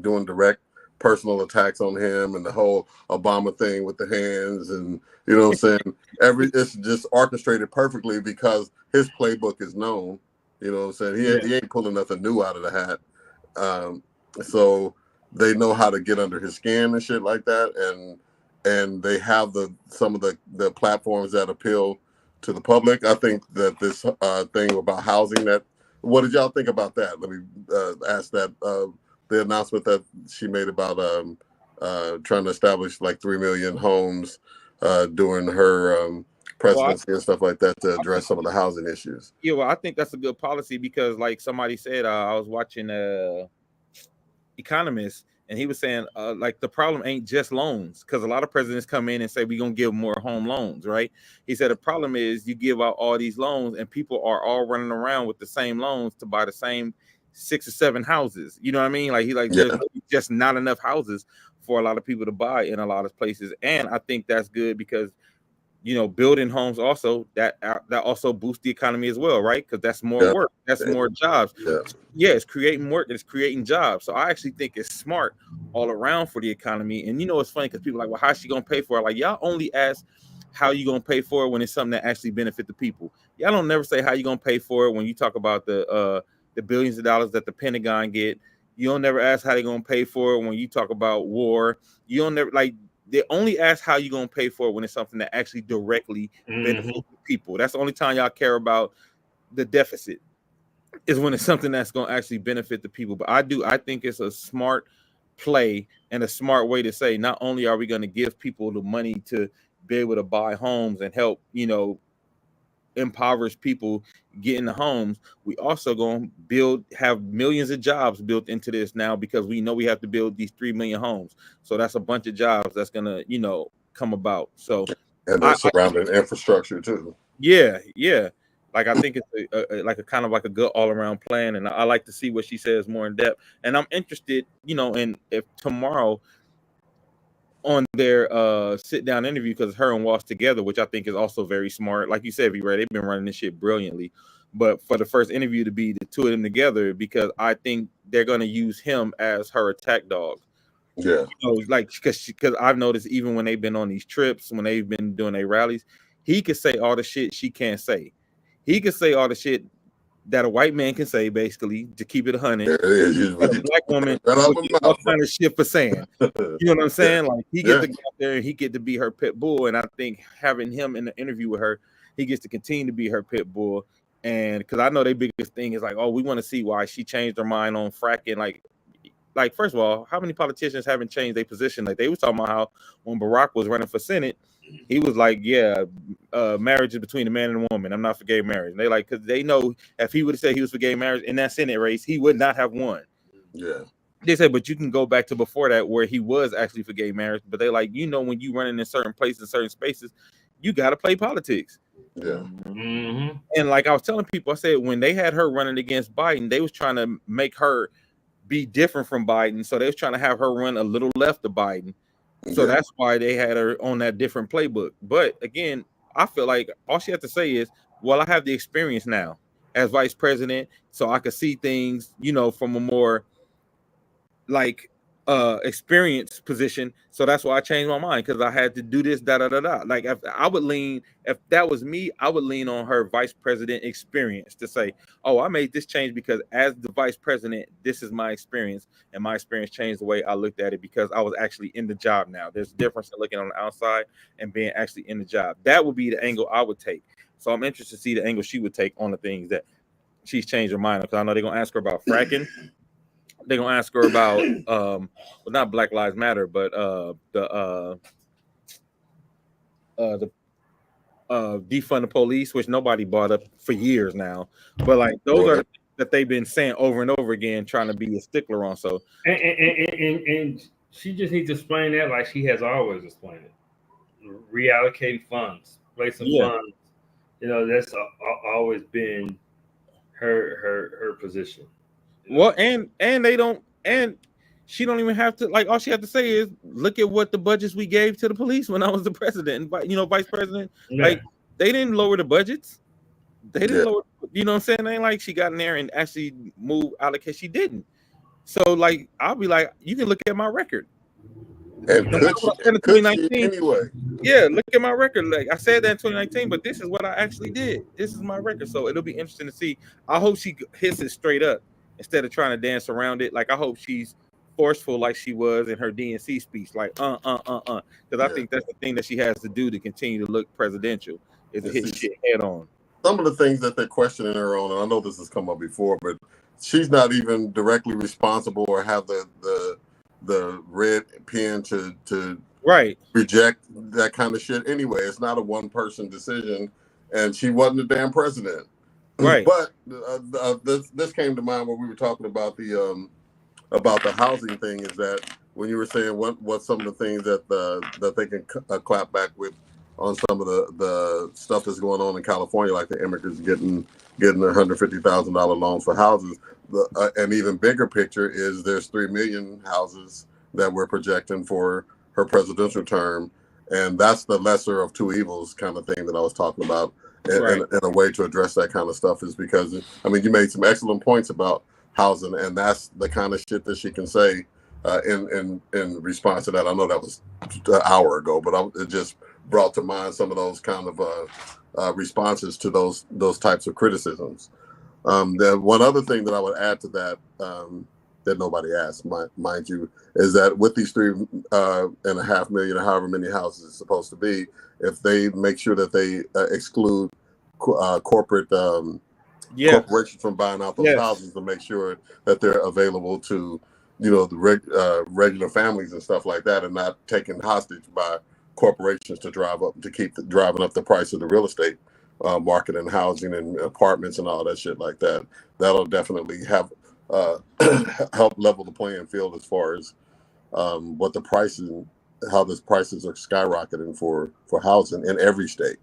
doing direct personal attacks on him, and the whole Obama thing with the hands, and you know what I'm saying? It's just orchestrated perfectly because his playbook is known. You know what I'm saying? He ain't pulling nothing new out of the hat. So they know how to get under his skin and shit like that, and they have some of the platforms that appeal to the public. I think that this thing about housing, what did y'all think about that? Let me ask that. The announcement that she made about trying to establish like 3 million homes during her presidency and stuff like that to address some of the housing issues. Yeah, well, I think that's a good policy because, like somebody said, I was watching Economist, and he was saying, like the problem ain't just loans, because a lot of presidents come in and say we're gonna give more home loans, right? He said the problem is you give out all these loans, and people are all running around with the same loans to buy the same 6 or 7 houses. You know what I mean? Like there's just not enough houses for a lot of people to buy in a lot of places, and I think that's good because building homes also that also boosts the economy as well, right? Because that's more work, that's more jobs. It's creating work, it's creating jobs. So I actually think it's smart all around for the economy. And it's funny because people are like, well, how's she gonna pay for it? Like, y'all only ask how you gonna pay for it when it's something that actually benefit the people. Y'all don't never say how you gonna pay for it when you talk about the billions of dollars that the Pentagon get. You don't never ask how they're gonna pay for it when you talk about war. You don't never they only ask how you gonna pay for it when it's something that actually directly benefits the people. That's the only time y'all care about the deficit, is when it's something that's gonna actually benefit the people. But I think it's a smart play and a smart way to say not only are we gonna give people the money to be able to buy homes and help, impoverished people get in the homes, we also gonna have millions of jobs built into this now, because we know we have to build these 3 million homes. So that's a bunch of jobs that's gonna come about. So and the surrounding infrastructure too. Yeah. Like I think it's like a kind of like a good all around plan, and I like to see what she says more in depth. And I'm interested, in if tomorrow on their sit down interview, because her and Walsh together, which I think is also very smart. Like you said, V-Ray, they've been running this shit brilliantly. But for the first interview to be the two of them together, because I think they're gonna use him as her attack dog. Yeah. Like because I've noticed even when they've been on these trips, when they've been doing their rallies, he could say all the shit she can't say. He could say all the shit that a white man can say, basically, to keep it 100. There it is. But a black woman would get all kind of shit for saying. You know what I'm saying? Like he gets to go out there and he get to be her pit bull. And I think having him in the interview with her, he gets to continue to be her pit bull. And because I know their biggest thing is like, oh, we want to see why she changed her mind on fracking. Like first of all, how many politicians haven't changed their position? Like they was talking about how when Barack was running for Senate, he was like, yeah, marriage is between a man and a woman. I'm not for gay marriage. And they like, because they know if he would have said he was for gay marriage in that Senate race, he would not have won. Yeah. They said, but you can go back to before that where he was actually for gay marriage. But they like, when you running in certain places, certain spaces, you got to play politics. Yeah. Mm-hmm. And like I was telling people, I said when they had her running against Biden, they was trying to make her be different from Biden. So they was trying to have her run a little left of Biden. So that's why they had her on that different playbook. But again, I feel like all she had to say is, well, I have the experience now as vice president, so I could see things, from a more like experience position. So that's why I changed my mind, because I had to do this, da da da da. Like if that was me, I would lean on her vice president experience to say, oh, I made this change because as the vice president, this is my experience, and my experience changed the way I looked at it because I was actually in the job now. There's a difference in looking on the outside and being actually in the job. That would be the angle I would take. So I'm interested to see the angle she would take on the things that she's changed her mind on, because I know they're gonna ask her about fracking. They're gonna ask her about well, not Black Lives Matter, but the defund the police, which nobody brought up for years now. But like those are that they've been saying over and over again, trying to be a stickler on. So and she just needs to explain that like she has always explained it. Reallocating funds, placing funds. That's always been her position. Well, and they don't, and she don't even have to, like, all she have to say is look at what the budgets we gave to the police when I was the president and vice president. Yeah. Like they didn't lower the budgets. They didn't lower, what I'm saying? It ain't like she got in there and actually moved allocate. She didn't. So like I'll be like, you can look at my record. And could she anyway? Yeah, look at my record. Like I said that in 2019, but this is what I actually did. This is my record. So it'll be interesting to see. I hope she hits it straight up instead of trying to dance around it. Like I hope she's forceful like she was in her DNC speech. Like because I think that's the thing that she has to do to continue to look presidential is to hit shit head on. Some of the things that they're questioning her on, and I know this has come up before, but she's not even directly responsible or have the red pen to reject that kind of shit anyway. It's not a one person decision, and she wasn't the damn president. Right. But this came to mind when we were talking about the housing thing, is that when you were saying what some of the things that they can clap back with on some of the stuff that's going on in California, like the immigrants getting $150,000 loans for houses. An even bigger picture is there's 3 million houses that we're projecting for her presidential term, and that's the lesser of two evils kind of thing that I was talking about. And a way to address that kind of stuff is because, I mean, you made some excellent points about housing, and that's the kind of shit that she can say in response to that. I know that was an hour ago, but it just brought to mind some of those kind of responses to those types of criticisms. Then one other thing that I would add to that, that nobody asked, mind you, is that with these 3.5 million or however many houses it's supposed to be, if they make sure that they exclude corporate corporations from buying out those houses, to make sure that they're available to the regular families and stuff like that, and not taken hostage by corporations to keep driving up the price of the real estate market and housing and apartments and all that shit like that. That'll definitely have help level the playing field as far as what the prices, how the prices are skyrocketing for housing in every state.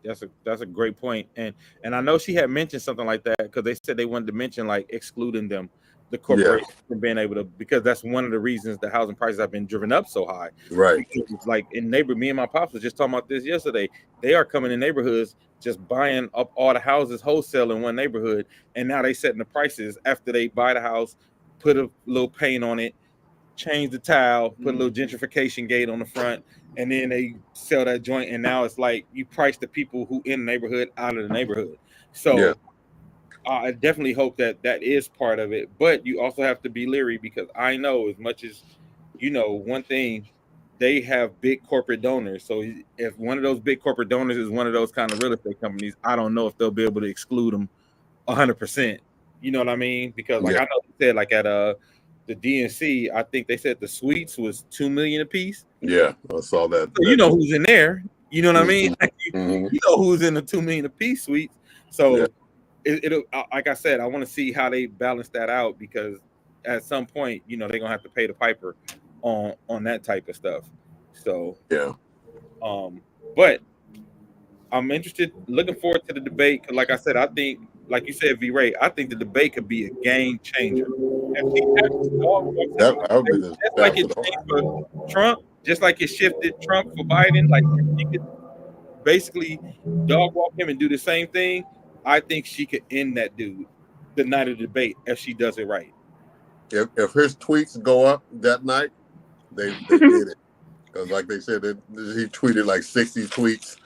That's a great point. And I know she had mentioned something like that because they said they wanted to mention like excluding them, the Yeah, corporation from being able to, because that's one of the reasons the housing prices have been driven up so high. right. Because like in me and my pops was just talking about this yesterday. They are coming in neighborhoods just buying up all the houses wholesale in one neighborhood, and now they setting the prices after they buy the house, put a little paint on it, change the tile, put a little gentrification gate on the front, and then they sell that joint. And now it's like you price the people who in the neighborhood out of the neighborhood. Yeah, So I definitely hope that that is part of it. But you also have to be leery because I know as much as one thing, they have big corporate donors. So if one of those big corporate donors is one of those kind of real estate companies, I don't know if they'll be able to exclude them 100%. You know what I mean? Because like yeah, I know they said like at the DNC, I think they said the suites was 2 million a piece. yeah. I saw that. So you know who's in there. You know what I mean? Like, Mhm. you know who's in the 2 million a piece suites. Yeah. So it'll like I said, I want to see how they balance that out because at some point, they're gonna have to pay the piper on that type of stuff. So Yeah. But I'm looking forward to the debate. 'Cause like I said, I think, like you said, V Ray, I think the debate could be a game changer. If he actually dog walks him in That would be the the debate, just like best it of all. changed for Trump, just like it shifted Trump for Biden, like if he could basically dog walk him and do the same thing, I think she could end that dude the night of the debate if she does it right. If his tweets go up that night, they did it. Because like they said, he tweeted like 60 tweets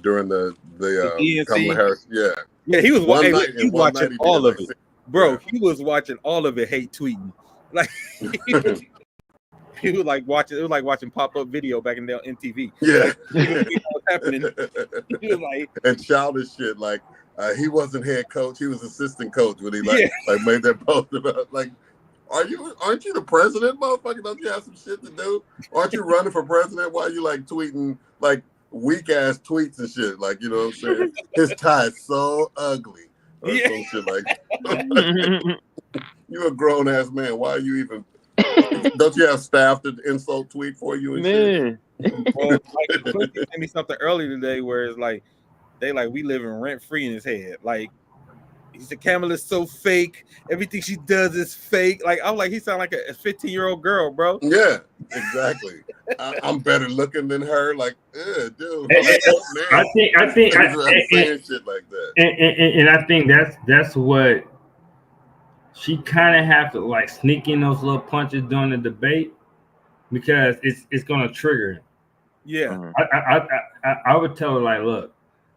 during the Kamala DNC. Harris. Yeah. Yeah, he was One night he was one watching night he all did of like it. 60. Bro, Yeah. he was watching all of it, hate tweeting. Like he was like watching, it was like watching pop-up video back in the MTV. Yeah. He was seeing what was happening. He was like, And childish shit like he wasn't head coach, he was assistant coach when he Yeah. like made that post about like, aren't you the president, motherfucker? Don't you have some shit to do? Aren't you running for president? Why are you like tweeting like weak ass tweets and shit? Like, you know what I'm saying? His tie is so ugly. Or Yeah. some shit like you a grown ass man. Why are you even don't you have staff to insult tweet for you and shit? well, like Quincy sent me something earlier today where it's like they like we living rent free in his head. Like he said Kamala's so fake. Everything she does is fake. Like I'm like, he sound like a 15-year-old girl, bro. Yeah, exactly. I'm better looking than her. Like, dude. I think saying shit like that. And I think that's what she kind of have to like sneak in those little punches during the debate because it's gonna trigger him. Yeah. I would tell her like, look,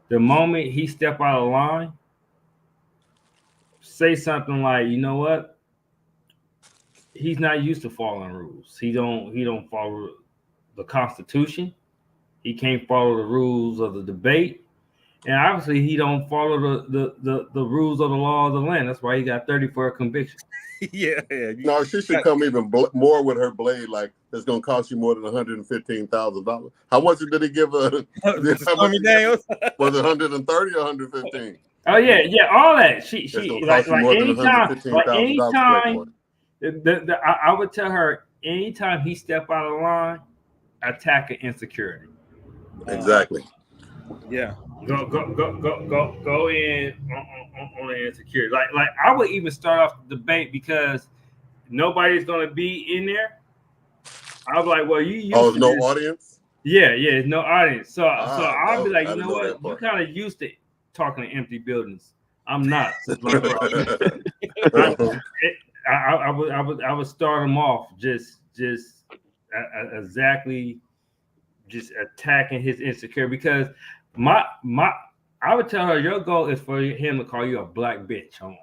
the moment he step out of line, say something like, you know what? He's not used to following rules. He don't follow the Constitution. He can't follow the rules of the debate. And obviously he don't follow the rules of the law of the land. That's why he got 30 for a conviction. Yeah. No, she should come even more with her blade. Like it's gonna cost you more than $115,000. How much did he give her? Stormy Daniels? Was it 130 or 115? Oh yeah, all that. She like anytime. I would tell her anytime he step out of line, attack an insecurity. Exactly. Yeah. Go in on the insecurity. Like I would even start off the debate because nobody's gonna be in there. I'll be like, well, you used there's to no this. audience? Yeah, there's no audience. So I'll be like, I you know didn't know what? that You kind of used to talking to empty buildings. I'm not. I would start them off just exactly just attacking his insecurity because I would tell her your goal is for him to call you a black bitch on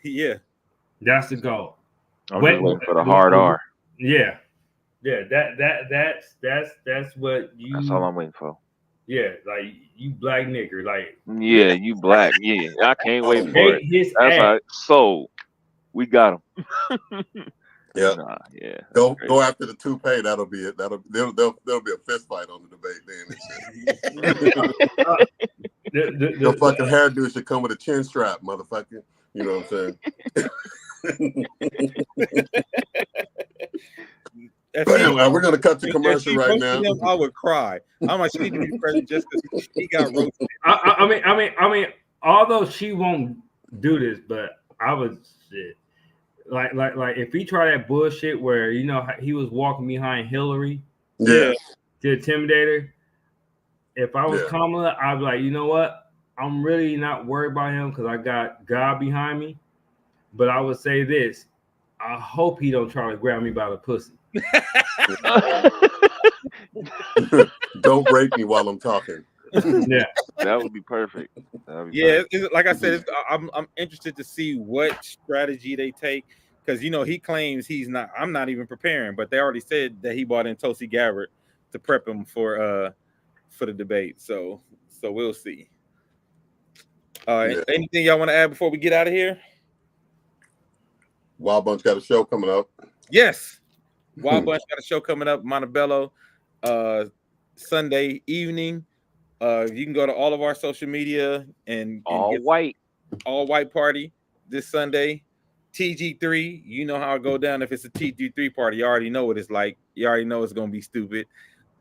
Yeah, that's the goal. I'm just waiting for the hard R. Yeah, that's what you. That's all I'm waiting for. Yeah, like you black nigger, like yeah, you black. Yeah, I can't wait for it. His That's ass. how. So we got him. Yeah. Nah, yeah. Go after the toupee. That'll be it. There'll be a fist fight on the debate then. Your fucking hairdo should come with a chin strap, motherfucker. You know what I'm saying? If she, We're gonna cut the if commercial she right roasted now. him, I would cry. I'm like, she need to be present just because she got roasted. I mean, although she won't do this, but I would shit. Like if he tried that bullshit where he was walking behind Hillary Yeah, to intimidate her. If I was Yeah. Kamala, I'd be like, you know what? I'm really not worried about him because I got God behind me. But I would say this: I hope he don't try to grab me by the pussy. don't break me while I'm talking. Yeah, That would be perfect. That would be Yeah, perfect. like I said, I'm interested to see what strategy they take because he claims he's not. I'm not even preparing, but they already said that he brought in Tulsi Gabbard to prep him for the debate. So we'll see. Yeah. Anything y'all want to add before we get out of here? Wild Bunch got a show coming up. Yes, Wild Bunch got a show coming up, Montebello, Sunday evening. You can go to all of our social media and All get white. all white party this Sunday. TG3, you know how it go down if it's a TG3 party. You already know what it's like. You already know it's gonna be stupid.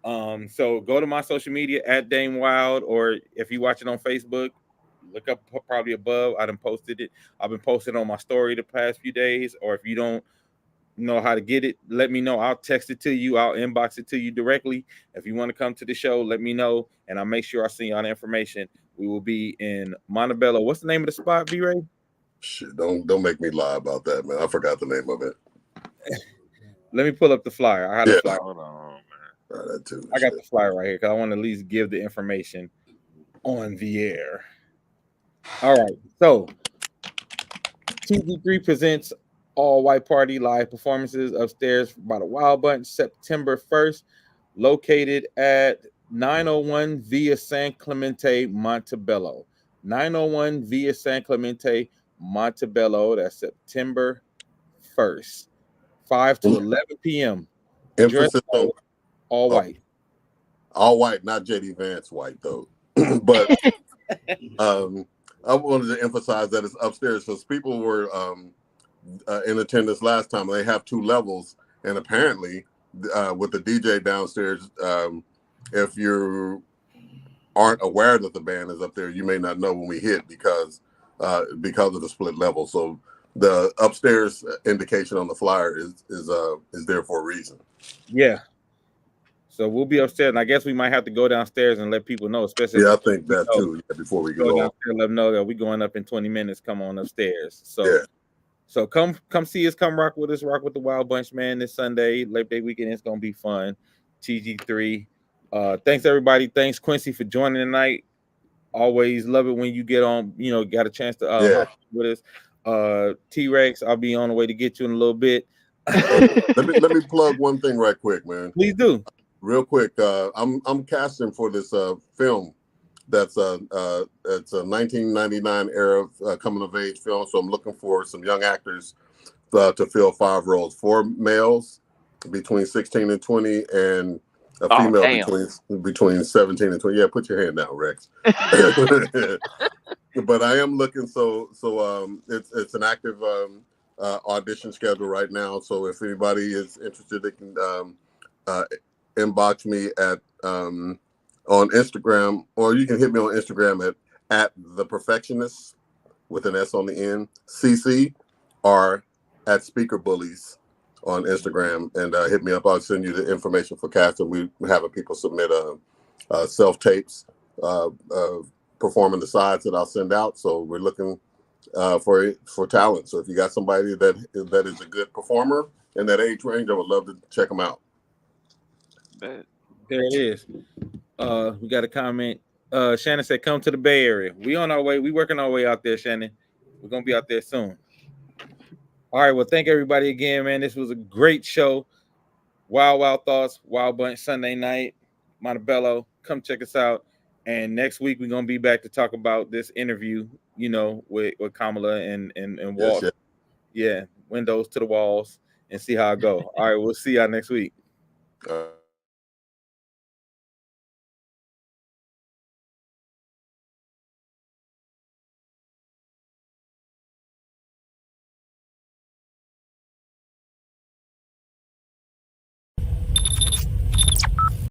So go to my social media at Dame Wylde, or if you watch it on Facebook, look up probably above. I done posted it. I've been posting on my story the past few days. Or if you don't know how to get it, let me know. I'll text it to you. I'll inbox it to you directly. If you want to come to the show, let me know, and I'll make sure I send you all the information. We will be in Montebello. What's the name of the spot, B-Ray? Shit, don't make me lie about that, man. I forgot the name of it. Let me pull up the flyer. I had a flyer. Hold on, man. That too. I got the flyer right here because I want to at least give the information on the air. All right. So TG3 presents all white party live performances upstairs by the Wild Bunch September 1st, located at 901 Via San Clemente, Montebello. 901 Via San Clemente, Montebello. That's September 1st, 5 to 11 p.m. Emphasis on all white. All white, not JD Vance white though. But I wanted to emphasize that it's upstairs because people were in attendance last time. They have 2 levels, and apparently with the DJ downstairs, if you aren't aware that the band is up there, you may not know when we hit because of the split level. So the upstairs indication on the flyer is there for a reason. Yeah. So we'll be upstairs, and I guess we might have to go downstairs and let people know, especially. Yeah, I think that too. Yeah, before we go go on, downstairs, let them know that we're going up in 20 minutes. Come on upstairs. So, yeah. So come see us. Come rock with us. Rock with the Wild Bunch, man. This Sunday, Labor Day weekend, it's gonna be fun. TG3. Thanks everybody. Thanks Quincy for joining tonight. Always love it when you get on. Got a chance to hop with us. T-Rex, I'll be on the way to get you in a little bit. Let me plug one thing right quick, man. Please do. Real quick, I'm casting for this film that's it's a 1999 era coming of age film. So I'm looking for some young actors to fill 5 roles, 4 males between 16 and 20, and a female between 17 and 20. Yeah, put your hand down, Rex. But I am looking. So it's an active audition schedule right now. So if anybody is interested, they can inbox me at on Instagram, or you can hit me on Instagram at the Perfectionist with an S on the end, CC, or at Speaker Bullies on Instagram, and hit me up. I'll send you the information for casting. We having people submit self tapes performing the sides that I'll send out. So we're looking for talent. So if you got somebody that is a good performer in that age range, I would love to check them out. There it is. We got a comment. Shannon said, "Come to the Bay Area. We on our way. We working our way out there, Shannon. We're gonna be out there soon." All right. Well, thank everybody again, man. This was a great show. Wild Thoughts, Wild Bunch Sunday night, Montebello. Come check us out. And next week we're gonna be back to talk about this interview, with Kamala and Walt. Yes. Yeah, windows to the walls, and see how it go. All right, we'll see y'all next week.